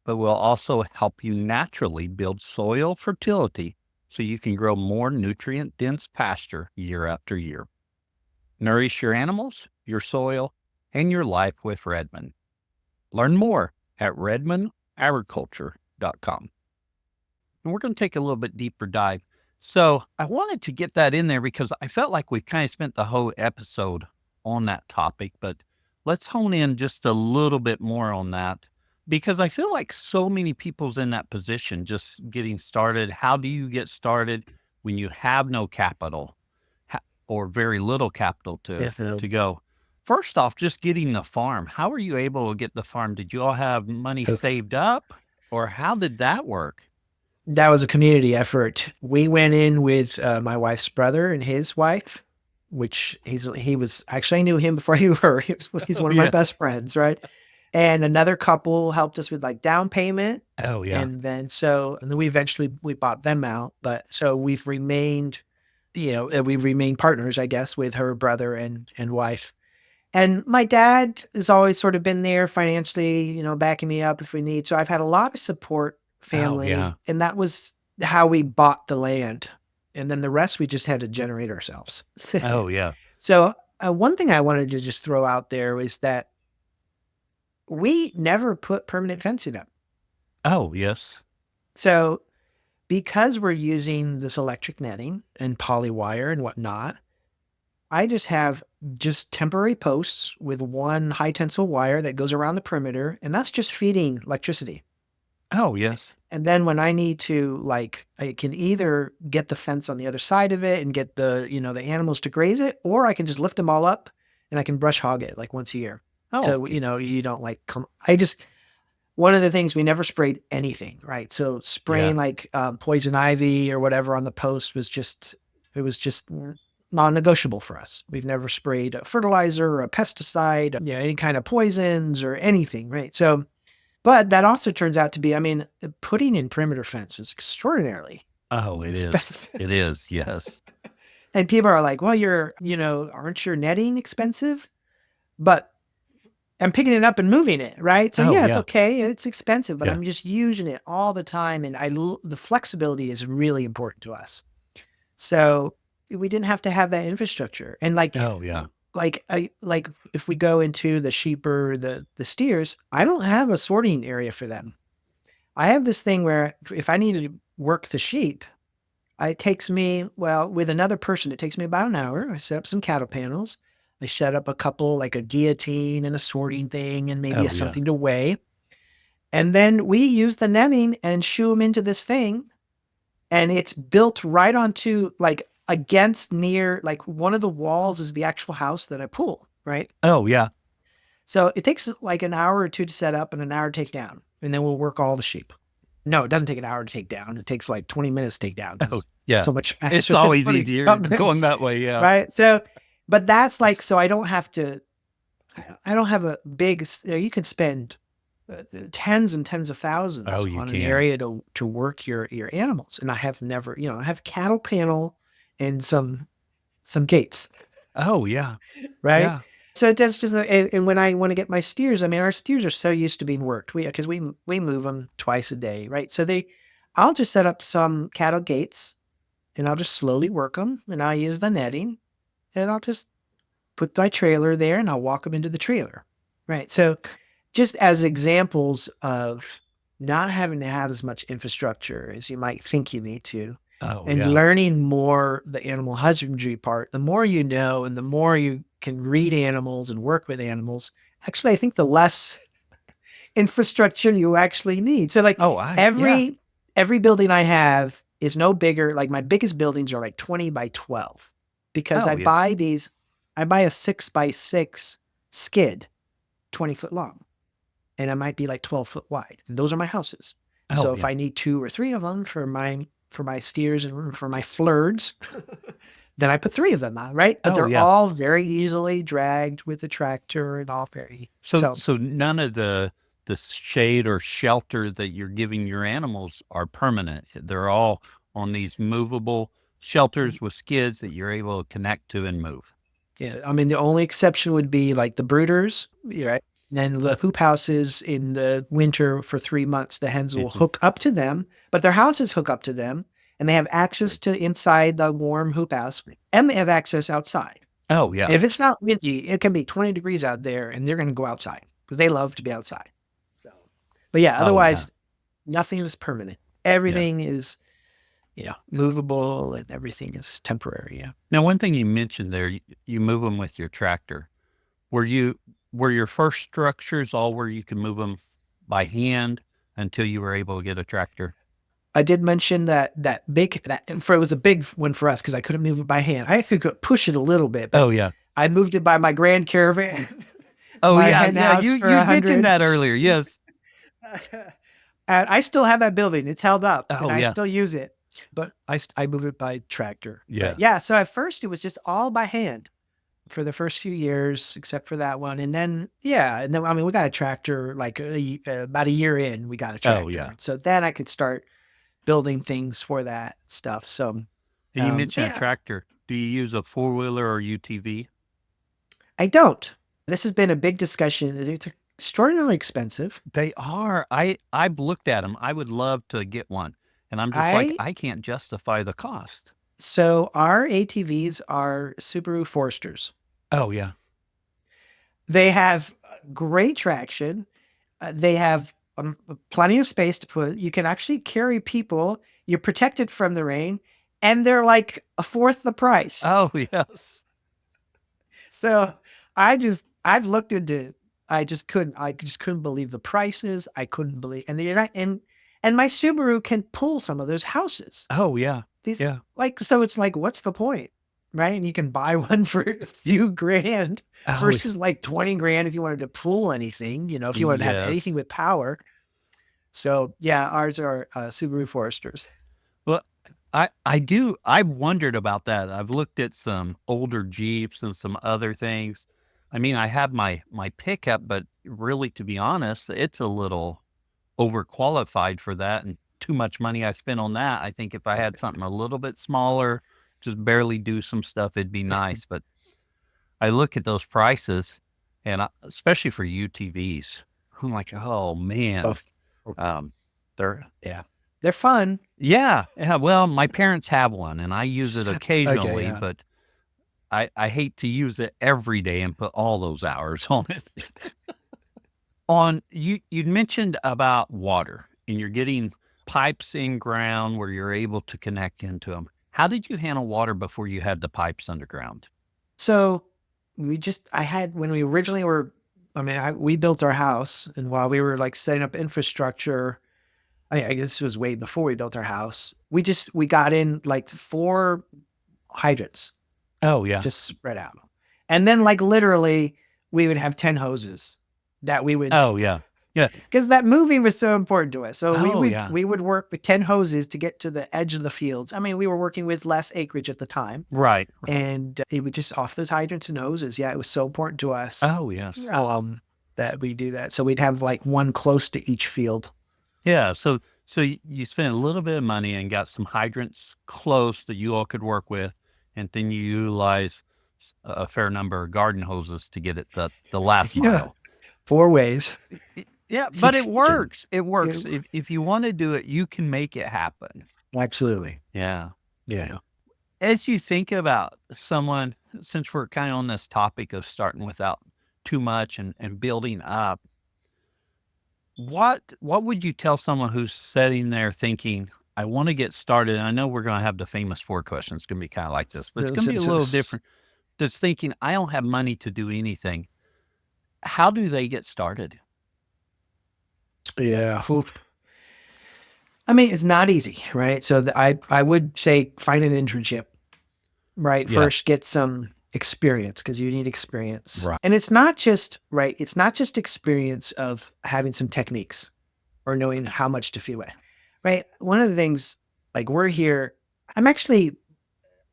but will also help you naturally build soil fertility so you can grow more nutrient-dense pasture year after year. Nourish your animals, your soil, and your life with Redmond. Learn more at redmondagriculture.com. And we're going to take a little bit deeper dive. So I wanted to get that in there because I felt like we kind of spent the whole episode on that topic, but let's hone in just a little bit more on that, because I feel like so many people's in that position, just getting started. How do you get started when you have no capital or very little capital to go? First off, just getting the farm. How were you able to get the farm? Did you all have money saved up, or how did that work? That was a community effort. We went in with my wife's brother and his wife, which he was actually, I knew him before you were. He's one of my best friends, right? And another couple helped us with like down payment. Oh, yeah. And then we eventually bought them out. But so we've remained partners, I guess, with her brother and wife. And my dad has always sort of been there financially, backing me up if we need. So I've had a lot of support family. yeah. And that was how we bought the land. And then the rest we just had to generate ourselves. Oh, yeah. So one thing I wanted to just throw out there was that we never put permanent fencing up. Oh, yes. So because we're using this electric netting and poly wire and whatnot, I just have temporary posts with one high tensile wire that goes around the perimeter, and that's just feeding electricity. Oh, yes. And then when I need to, I can either get the fence on the other side of it and get the animals to graze it, or I can just lift them all up and I can brush hog it once a year. Oh, so, okay. You don't one of the things, we never sprayed anything, right? So spraying poison ivy or whatever on the post was just non-negotiable for us. We've never sprayed a fertilizer or a pesticide, any kind of poisons or anything, right? So, But that also turns out to be, I mean, putting in perimeter fence is extraordinarily expensive. It is. Yes. And people are like, well, aren't your netting expensive? But I'm picking it up and moving it, right? So Oh, yeah, it's yeah. okay. It's expensive, but Yeah. I'm just using it all the time. And the flexibility is really important to us. So we didn't have to have that infrastructure. And Oh, yeah. like if we go into the sheep or the steers, I don't have a sorting area for them. I have this thing where if I need to work the sheep, it takes me, well, with another person, it takes me about an hour. I set up some cattle panels. I set up a couple, like a guillotine and a sorting thing and maybe Oh, yeah. something to weigh. And then we use the netting and shoo them into this thing. And it's built right onto, like, against near, like, one of the walls is the actual house that I pull, right? Oh, yeah. So it takes like an hour or two to set up and an hour to take down. And then we'll work all the sheep. No, it doesn't take an hour to take down. It takes like 20 minutes to take down. Oh, yeah. So much faster. It's always easier going that way. Yeah. Right. So, but that's like, so I don't have a big, you can spend tens and tens of thousands on an area to work your animals. And I have never, I have cattle panel and some gates. Oh, yeah. Right. Yeah. So that's just, and when I want to get my steers, I mean, our steers are so used to being worked. Because we move them twice a day, right? So I'll just set up some cattle gates, and I'll just slowly work them, and I'll use the netting, and I'll just put my trailer there, and I'll walk them into the trailer, right? So just as examples of not having to have as much infrastructure as you might think you need to, and learning more the animal husbandry part, the more you know, and the more you can read animals and work with animals, actually, I think the less infrastructure you actually need. So like every building I have is no bigger. Like my biggest buildings are like 20 by 12 because I buy a 6x6 skid, 20-foot long, and it might be like 12-foot wide. And those are my houses. So if I need 2 or 3 of them for my steers and for my flirts, then I put 3 of them on, right? But they're all very easily dragged with the tractor and all very. So none of the shade or shelter that you're giving your animals are permanent. They're all on these movable shelters with skids that you're able to connect to and move. Yeah. I mean, the only exception would be like the brooders, right? And then the hoop houses in the winter for 3 months, the hens will hook up to them, but their houses hook up to them. And they have access to inside the warm hoop house, and they have access outside. Oh, yeah. And if it's not windy, it can be 20 degrees out there, and they're going to go outside because they love to be outside. So, but yeah, otherwise, nothing is permanent. Everything is, movable, and everything is temporary. Yeah. Now, one thing you mentioned there, you move them with your tractor. Were your first structures all where you could move them by hand until you were able to get a tractor? I did mention that it was a big one for us because I couldn't move it by hand. I could push it a little bit. But I moved it by my Grand Caravan. You mentioned that earlier. Yes. And I still have that building. It's held up, and I still use it. But I move it by tractor. Yeah. So at first it was just all by hand for the first few years, except for that one. And then I mean, we got a tractor like about a year in. We got a tractor. Oh, yeah. So then I could start building things for that stuff. So you mentioned a tractor. Do you use a 4-wheeler or UTV? I don't. This has been a big discussion. It's extraordinarily expensive. They are. I've looked at them. I would love to get one. And I'm just I can't justify the cost. So our ATVs are Subaru Foresters. Oh, yeah. They have great traction. They have plenty of space to put. You can actually carry people. You're protected from the rain, and they're like a fourth the price. Oh, yes. So I've looked into. I just couldn't believe the prices. I couldn't believe, and they're not. And my Subaru can pull some of those houses. Oh, yeah. So it's like, what's the point? Right. And you can buy one for a few grand versus like 20 grand if you wanted to pull anything, if you wanted to have anything with power. So yeah, ours are Subaru Foresters. Well, I've wondered about that. I've looked at some older Jeeps and some other things. I mean, I have my pickup, but really, to be honest, it's a little overqualified for that and too much money I spent on that. I think if I had something a little bit smaller, just barely do some stuff, it'd be nice. But I look at those prices, and especially for UTVs, I'm like, oh man, they're they're fun. yeah. Well, my parents have one, and I use it occasionally, yeah. but I hate to use it every day and put all those hours on it. You'd mentioned about water, and you're getting pipes in ground where you're able to connect into them. How did you handle water before you had the pipes underground? So when we originally were, we built our house, and while we were like setting up infrastructure, I guess this was way before we built our house. We got in like 4 hydrants Oh yeah. just spread out. And then like literally we would have 10 hoses that we would, Oh yeah. Yeah. because that moving was so important to us. So Oh, yeah. we would work with 10 hoses to get to the edge of the fields. I mean, we were working with less acreage at the time, Right. and it would just off those hydrants and hoses. Yeah, it was so important to us Oh yes. that we do that. So we'd have like one close to each field. Yeah. So you spent a little bit of money and got some hydrants close that you all could work with, and then you utilize a fair number of garden hoses to get it the last Yeah. mile. 4 ways. Yeah, but it works. It works. If you want to do it, you can make it happen. Absolutely. Yeah. Yeah. As you think about someone, since we're kind of on this topic of starting without too much and building up, what would you tell someone who's sitting there thinking, I want to get started? I know we're going to have the famous 4 questions. It's going to be kind of like this, but it's going to be a little different. Just thinking, I don't have money to do anything. How do they get started? Yeah. I mean, it's not easy, right? So I would say find an internship, right? Yeah. First, get some experience, because you need experience. Right. And it's not just, right? It's not just experience of having some techniques or knowing how much to feed away, right? One of the things, like we're here, I'm actually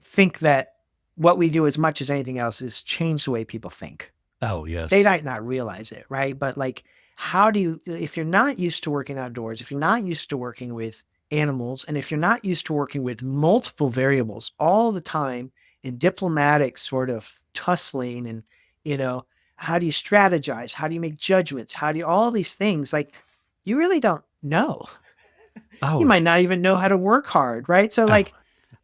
think that what we do as much as anything else is change the way people think. Oh, yes. They might not realize it, right? But like, if you're not used to working outdoors, if you're not used to working with animals, and if you're not used to working with multiple variables all the time in diplomatic sort of tussling, and, how do you strategize? How do you make judgments? How do you, all these things, like, you really don't know. Oh, You might not even know how to work hard, right? So like,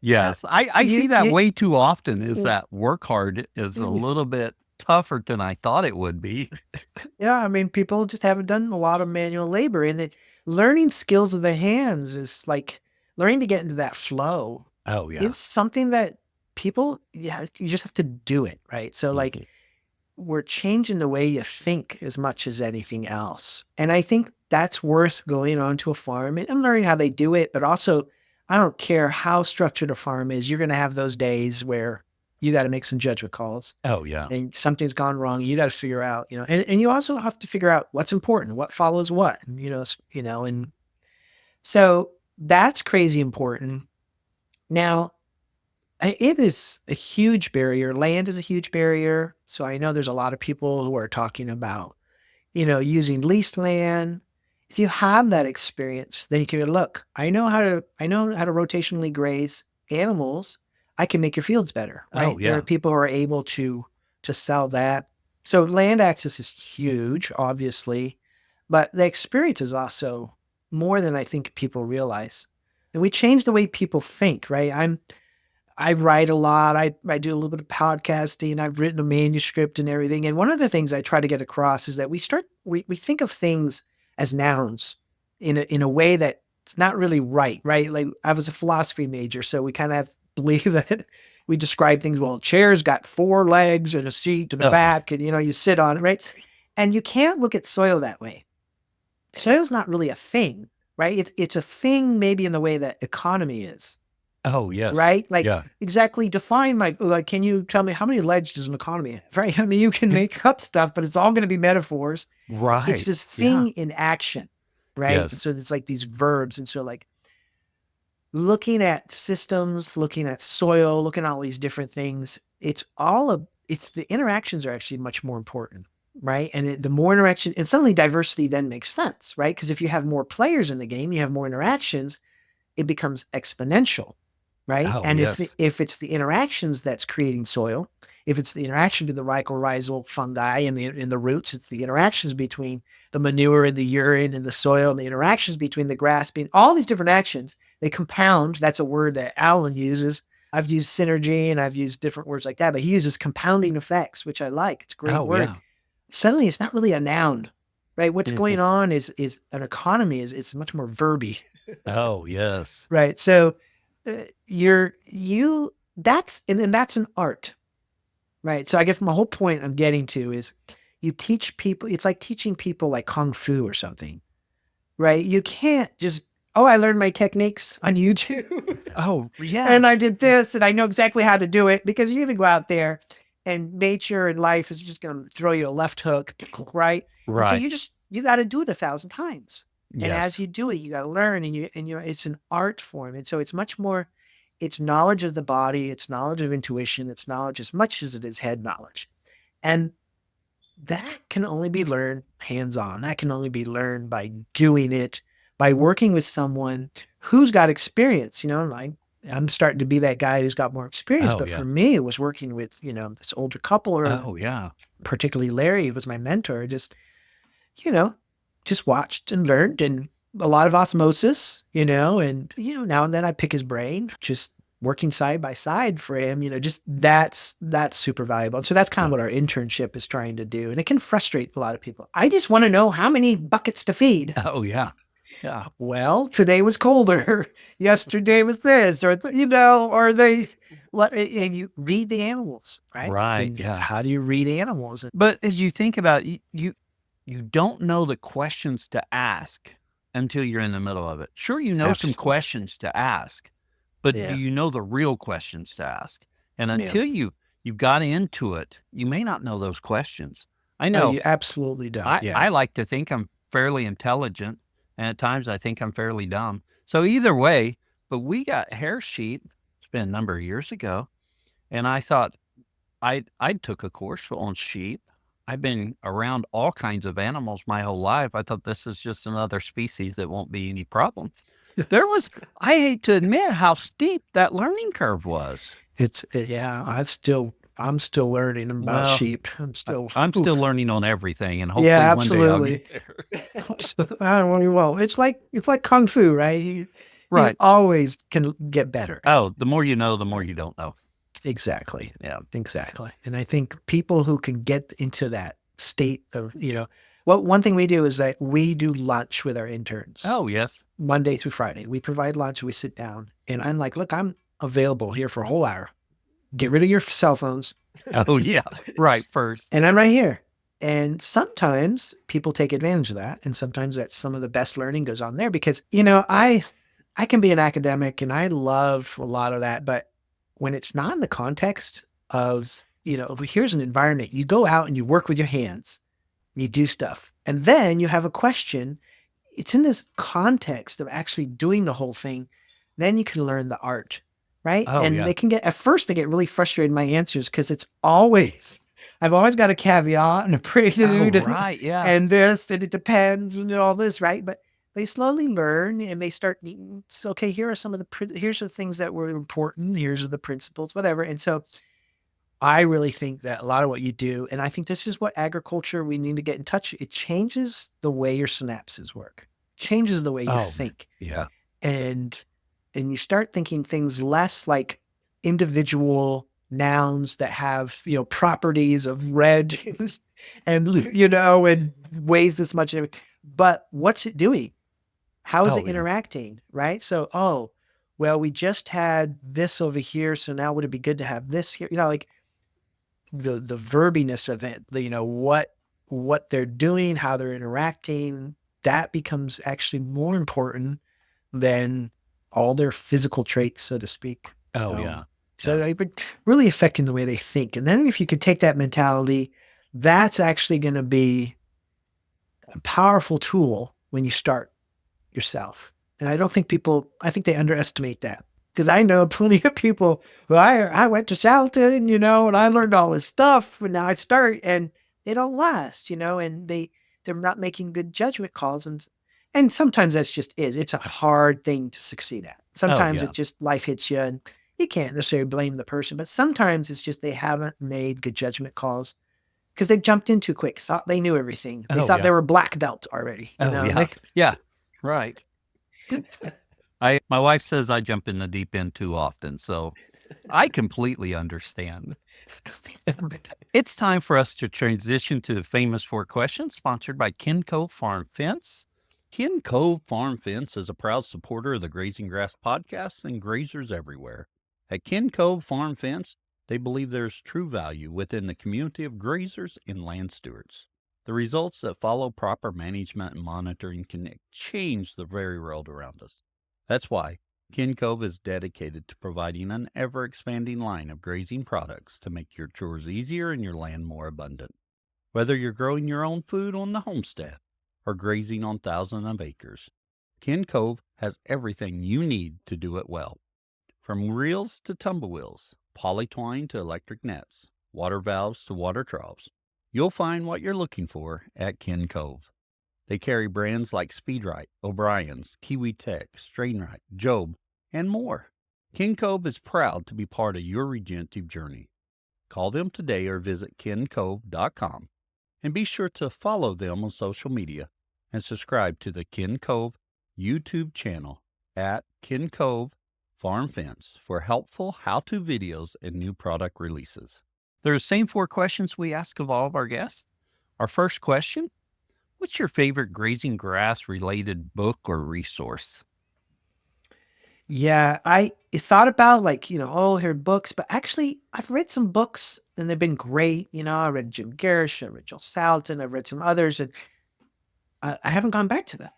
yes, I see that you- way too often, is that work hard is a little bit tougher than I thought it would be. yeah, I mean, people just haven't done a lot of manual labor, and learning skills of the hands is like learning to get into that flow. Oh, yeah. It's something that people, you just have to do it, right? So like, we're changing the way you think as much as anything else. And I think that's worth going onto a farm and learning how they do it. But also, I don't care how structured a farm is, you're going to have those days where you got to make some judgment calls, Oh, yeah. and something's gone wrong. You got to figure out, and you also have to figure out what's important, what follows what, and so that's crazy important. Now, it is a huge barrier. Land is a huge barrier. So I know there's a lot of people who are talking about, using leased land. If you have that experience, then you can look, I know how to rotationally graze animals. I can make your fields better, right? Oh, yeah. There are people who are able to sell that. So land access is huge, obviously, but the experience is also more than I think people realize. And we change the way people think, right? I write a lot. I do a little bit of podcasting. I've written a manuscript and everything. And one of the things I try to get across is that we think of things as nouns in a way that it's not really right? Like, I was a philosophy major, so we kind of believe that we describe things, well, a chair's got 4 legs and a seat and a back, and you sit on it, right? And you can't look at soil that way. Soil's not really a thing, right? It's a thing maybe in the way that economy is. Oh, yes. Right? Like, Yeah. exactly define can you tell me how many legs does an economy have? Right? I mean, you can make up stuff, but it's all going to be metaphors. Right. It's this thing in action, right? Yes. And so it's like these verbs. And so like looking at systems, looking at soil, looking at all these different things, the interactions are actually much more important right? And the more interaction, and suddenly diversity then makes sense, right? Because if you have more players in the game, you have more interactions, it becomes exponential, right? Oh, And yes. if it's the interactions that's creating soil, if it's the interaction with the mycorrhizal fungi and the roots, it's the interactions between the manure and the urine and the soil, and the interactions between the grass being all these different actions, they compound. That's a word that Alan uses. I've used synergy and I've used different words like that, but he uses compounding effects, which I like. It's a great Oh, word. yeah. Suddenly it's not really a noun, right? What's Mhm. going on is an economy is it's much more verby. Oh, yes. Right. So that's and then that's an art. Right. So I guess my whole point I'm getting to is you teach people, it's like teaching people like Kung Fu or something. Right. You can't just, oh, I learned my techniques on YouTube. Oh, yeah. And I did this and I know exactly how to do it, because you're gonna go out there and nature and life is just gonna throw you a left hook, right? And so Right. you gotta do it 1,000 times. And as Yes. you do it, you gotta learn, and it's an art form. And so it's much more, it's knowledge of the body, it's knowledge of intuition, it's knowledge as much as it is head knowledge. And that can only be learned hands-on. That can only be learned by doing it, by working with someone who's got experience. Like I'm starting to be that guy who's got more experience. Oh, But yeah. for me, it was working with, this older couple, or Oh, yeah. particularly Larry was my mentor. You know, just watched and learned, and a lot of osmosis, and, now and then I pick his brain, just working side by side for him, just that's super valuable. And so that's kind of Yeah. what our internship is trying to do. And it can frustrate a lot of people. I just want to know how many buckets to feed. Oh, yeah. Yeah. Well, today was colder. Yesterday was this, or, or and you read the animals, right? Right. And Yeah. how do you read animals? But as you think about it, you don't know the questions to ask until you're in the middle of it. Sure, you know some Absolutely. questions to ask, but do Yeah. you know the real questions to ask? And Yeah. until you got into it, you may not know those questions. I No, know you absolutely don't. Yeah. I like to think I'm fairly intelligent, and at times I think I'm fairly dumb. So either way, but we got hair sheep. It's been a number of years ago, and I thought I took a course on sheep. I've been around all kinds of animals my whole life. I thought this is just another species that won't be any problem. I hate to admit how steep that learning curve was. Yeah, I'm still learning about Well, sheep. I'm still learning on everything, and hopefully Yeah, one day I'll absolutely. get there. Well, it's like Kung Fu, right? You Right. always can get better. Oh, the more you know, the more you don't know. Exactly. Yeah. Exactly. And I think people who can get into that state of, well, one thing we do is that we do lunch with our interns. Oh, yes. Monday through Friday. We provide lunch, we sit down, and I'm like, look, I'm available here for a whole hour. Get rid of your cell phones. Oh, yeah. Right. First. And I'm right here. And sometimes people take advantage of that. And sometimes that's some of the best learning goes on there, because, I can be an academic and I love a lot of that. But when it's not in the context of, here's an environment, you go out and you work with your hands, you do stuff, and then you have a question. It's in this context of actually doing the whole thing. Then you can learn the art, right? Oh, And yeah. at first they get really frustrated in my answers, because I've always got a caveat and a prelude Oh, right. Yeah. and this, and it depends and all this, right? But they slowly learn and they start, so, okay, here are some of here's the things that were important. Here's are the principles, whatever. And so I really think that a lot of what you do, and I think this is what agriculture, we need to get in touch. It changes the way your synapses work, changes the way you think. Yeah. And you start thinking things less like individual nouns that have, properties of red and, and weighs this much, but what's it doing? How is Oh, it yeah. interacting? Right. So, well, we just had this over here, so now would it be good to have this here? Like the verbiness of it, what they're doing, how they're interacting, that becomes actually more important than all their physical traits, so to speak. Oh, So- yeah. So really affecting the way they think. And then if you could take that mentality, that's actually going to be a powerful tool when you start yourself. And I think they underestimate that. Because I know plenty of people who I went to Salatin, and I learned all this stuff, and now I start, and they don't last, and they're not making good judgment calls. And sometimes that's just it. It's a hard thing to succeed at. Oh, Sometimes yeah. it just life hits you and you can't necessarily blame the person, but sometimes it's just they haven't made good judgment calls because they jumped in too quick, thought they knew everything. They Oh, thought yeah. they were black belt already, Oh, yeah. Yeah. Right. My wife says I jump in the deep end too often, so I completely understand. It's time for us to transition to the famous 4 questions sponsored by Ken Cove Farm Fence. Ken Cove Farm Fence is a proud supporter of the Grazing Grass podcast and grazers everywhere. At Ken Cove Farm Fence, they believe there's true value within the community of grazers and land stewards. The results that follow proper management and monitoring can change the very world around us. That's why Ken Cove is dedicated to providing an ever-expanding line of grazing products to make your chores easier and your land more abundant. Whether you're growing your own food on the homestead or grazing on thousands of acres, Ken Cove has everything you need to do it well. From reels to tumblewheels, polytwine to electric nets, water valves to water troughs, you'll find what you're looking for at Ken Cove. They carry brands like Speedrite, O'Brien's, Kiwi Tech, Strainrite, Job, and more. Ken Cove is proud to be part of your regenerative journey. Call them today or visit kencove.com and be sure to follow them on social media and subscribe to the Ken Cove YouTube channel at Ken Cove Farm Fence for helpful how-to videos and new product releases. They're the same 4 questions we ask of all of our guests. Our first question: what's your favorite grazing grass related book or resource? Yeah, I thought about here books, but actually I've read some books and they've been great. I read Jim Garish, I read Joel Salatin, I've read some others, and I haven't gone back to them.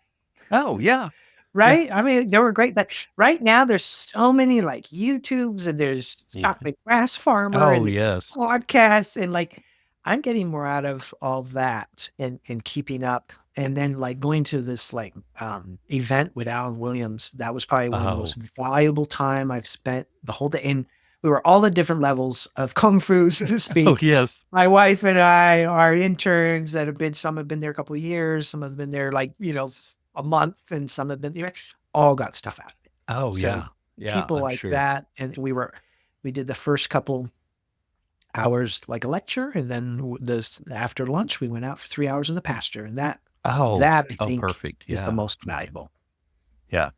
Oh, yeah. Yeah. Right? I mean, they were great, but right now there's so many like YouTubes and there's Yeah. Stop the Grass Farmer Oh, and yes. podcasts and I'm getting more out of all that and keeping up. And then going to this event with Alan Williams, that was probably one of the most Oh. valuable time I've spent the whole day. And we were all at different levels of kung fu, so to Oh, speak. yes. My wife and I are interns that some have been there a couple of years, some have been there a month, and some have been all got stuff out of it. Oh, So yeah. Yeah, people I'm like sure. that. And we did the first couple hours like a lecture, and then this after lunch, we went out for 3 hours in the pasture. And that Oh. I Oh, think perfect. is the Yeah. most valuable. Yeah.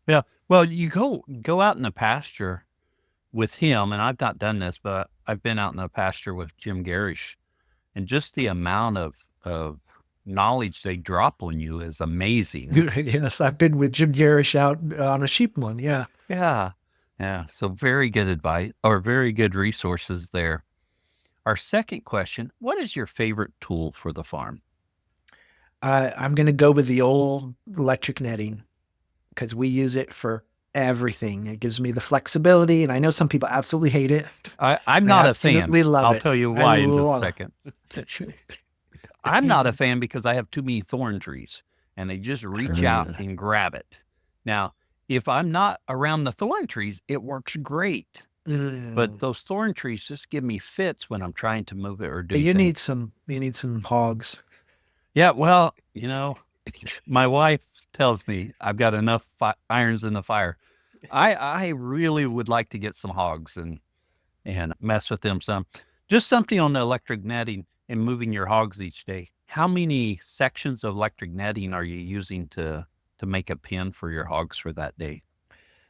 Yeah. Well, you go out in the pasture with him, and I've not done this, but I've been out in the pasture with Jim Garish, and just the amount of knowledge they drop on you is amazing. Yes, I've been with Jim Garish out on a sheep one. Yeah. Yeah. Yeah. So very good advice or very good resources there. Our second question: what is your favorite tool for the farm? I'm going to go with the old electric netting because we use it for everything. It gives me the flexibility, and I know some people absolutely hate it. I'm I not a fan. absolutely love I'll it. tell you I why in just a love second. it. I'm not a fan because I have too many thorn trees and they just reach out and grab it. Now, if I'm not around the thorn trees, it works great. But those thorn trees just give me fits when I'm trying to move it or do You things. need some hogs. Yeah, well, my wife tells me I've got enough irons in the fire. I really would like to get some hogs and mess with them some. Just something on the electric netting and moving your hogs each day. How many sections of electric netting are you using to make a pen for your hogs for that day?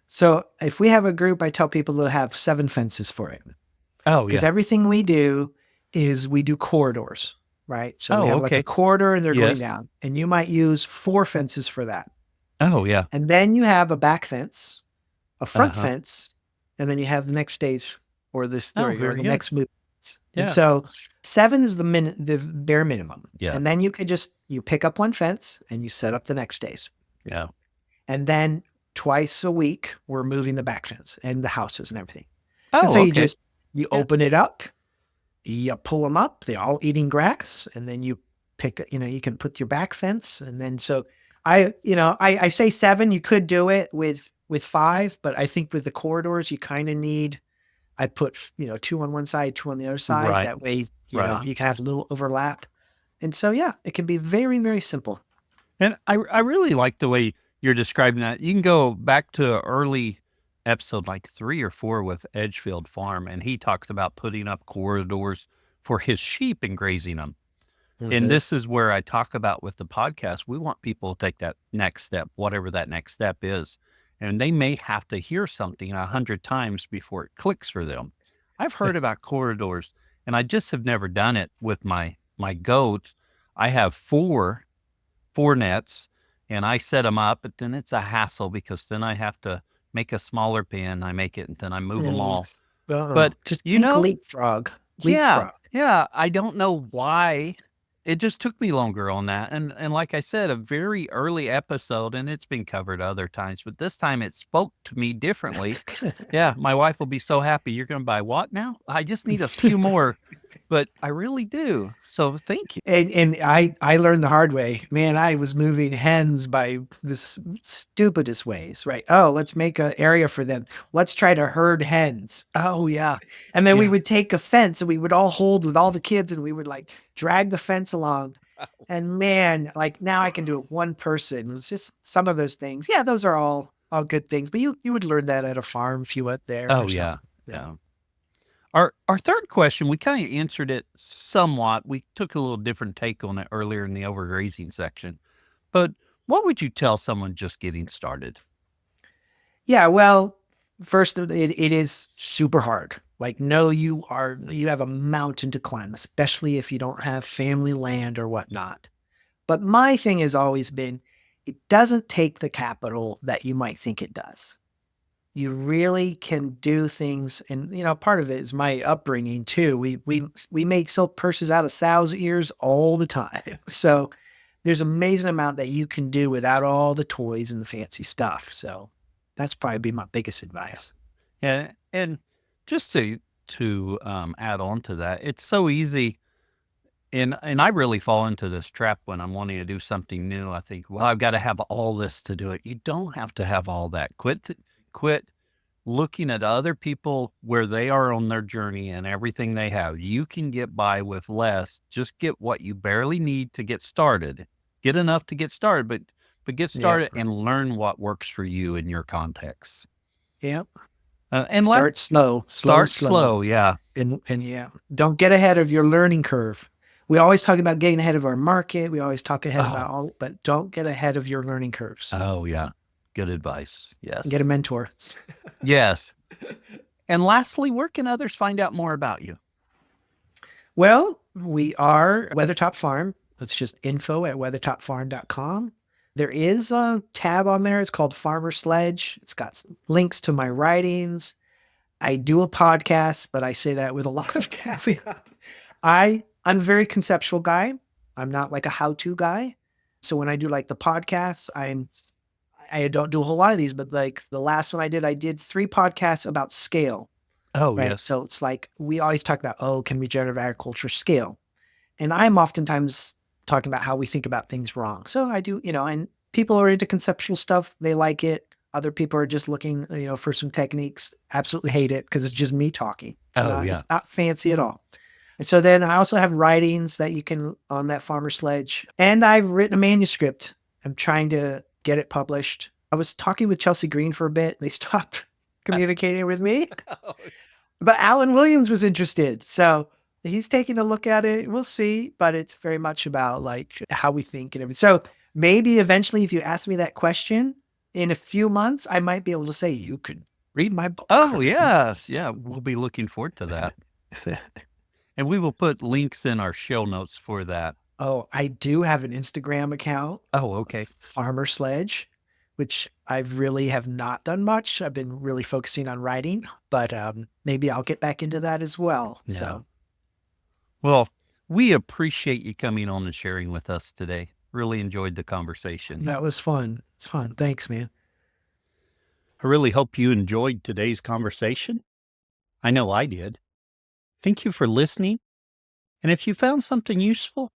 So if we have a group, I tell people to have 7 fences for it Oh, because yeah. everything we do is we do corridors, right? So we Oh, have like a okay. corridor and they're going Yes. down, and you might use 4 fences for that. Oh, yeah. And then you have a back fence, a front Uh-huh. fence, and then you have the next stage or Oh, or very the good. next move. And Yeah. so 7 is the bare minimum. Yeah. And then you pick up one fence and you set up the next days. Yeah. And then twice a week, we're moving the back fence and the houses and everything. And Oh, so okay. you Yeah. open it up, you pull them up, they're all eating grass, and then you you can put your back fence. And then so I say 7, you could do it with 5, but I think with the corridors, you kind of need I put, two on one side, two on the other side. Right. That way, Right. you can have a little overlap. And so, yeah, it can be very, very simple. And I really like the way you're describing that. You can go back to an early episode, like 3 or 4 with Edgefield Farm, and he talks about putting up corridors for his sheep and grazing them. And this is where I talk about with the podcast, we want people to take that next step, whatever that next step is. And they may have to hear something 100 times before it clicks for them. I've heard about corridors, and I just have never done it with my goats. I have four nets, and I set them up, but then it's a hassle because then I have to make a smaller pen. I make it, and then I move them all. But just think leapfrog. yeah, I don't know why. It just took me longer on that. And like I said, a very early episode, and it's been covered other times, but this time it spoke to me differently. Yeah, my wife will be so happy. You're going to buy what now? I just need a few more, but I really do. So thank you. And I learned the hard way. Man, I was moving hens by the stupidest ways, right? Oh, let's make an area for them. Let's try to herd hens. Oh, yeah. And then we would take a fence and we would all hold with all the kids and we would like drag the fence along. And man, like now I can do it one person. It's just some of those things. Yeah, those are all good things. But you would learn that at a farm if you went there. Oh, yeah. Yeah. Our third question, we kind of answered it somewhat. We took a little different take on it earlier in the overgrazing section. But what would you tell someone just getting started? Yeah, well, first, it is super hard. Like, no, you have a mountain to climb, especially if you don't have family land or whatnot. But my thing has always been, it doesn't take the capital that you might think it does. You really can do things, and part of it is my upbringing too. We make silk purses out of sow's ears all the time. So there's an amazing amount that you can do without all the toys and the fancy stuff. So that's probably be my biggest advice. Yeah, and just to add on to that, it's so easy. And I really fall into this trap when I'm wanting to do something new. I think, well, I've got to have all this to do it. You don't have to have all that. Quit looking at other people where they are on their journey and everything they have. You can get by with less. Just get what you barely need to get started. Get enough to get started, but get started and learn what works for you in your context. Yep. And start slow. Start slow. Yeah. And don't get ahead of your learning curve. We always talk about getting ahead of our market. We always talk ahead about but don't get ahead of your learning curves. Oh, yeah. Good advice. Yes. Get a mentor. Yes. And lastly, where can others find out more about you? Well, we are Weathertop Farm. It's just info@weathertopfarm.com. There is a tab on there. It's called Farmer Sledge. It's got links to my writings. I do a podcast, but I say that with a lot of caveat. I'm a very conceptual guy. I'm not like a how-to guy. So when I do like the podcasts, I don't do a whole lot of these, but like the last one I did 3 podcasts about scale. Oh, right? yes. So it's like, we always talk about, can regenerative agriculture scale? And I'm oftentimes talking about how we think about things wrong. So I do, and people are into conceptual stuff. They like it. Other people are just looking, for some techniques, absolutely hate it because it's just me talking. It's not fancy at all. And so then I also have writings that you can on that Farmer Sledge. And I've written a manuscript. I'm trying to get it published. I was talking with Chelsea Green for a bit. They stopped communicating with me. But Alan Williams was interested. So he's taking a look at it. We'll see. But it's very much about like how we think and everything. So maybe eventually, if you ask me that question in a few months, I might be able to say, you could read my book. Oh, yes. Yeah. We'll be looking forward to that. And we will put links in our show notes for that. Oh, I do have an Instagram account. Oh, okay. Farmer Sledge, which I really have not done much. I've been really focusing on writing, but maybe I'll get back into that as well. Yeah. So, well, we appreciate you coming on and sharing with us today. Really enjoyed the conversation. That was fun. It's fun. Thanks, man. I really hope you enjoyed today's conversation. I know I did. Thank you for listening. And if you found something useful,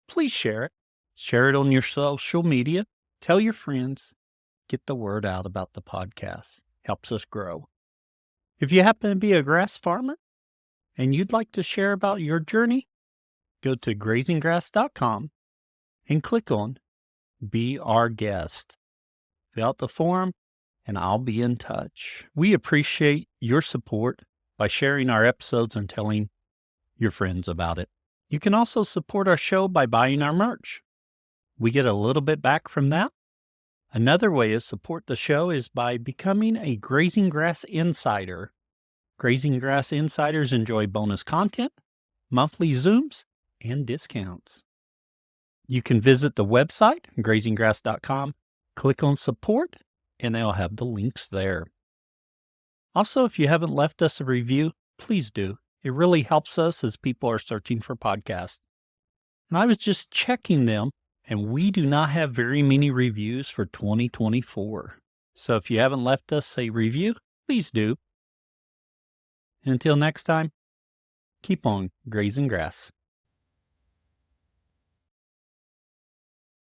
please share it. Share it on your social media. Tell your friends. Get the word out about the podcast. Helps us grow. If you happen to be a grass farmer and you'd like to share about your journey, go to grazinggrass.com and click on Be Our Guest. Fill out the form and I'll be in touch. We appreciate your support by sharing our episodes and telling your friends about it. You can also support our show by buying our merch. We get a little bit back from that. Another way to support the show is by becoming a Grazing Grass Insider. Grazing Grass Insiders enjoy bonus content, monthly Zooms, and discounts. You can visit the website, grazinggrass.com, click on support, and they'll have the links there. Also, if you haven't left us a review, please do. It really helps us as people are searching for podcasts. And I was just checking them, and we do not have very many reviews for 2024. So if you haven't left us a review, please do. And until next time, keep on grazing grass.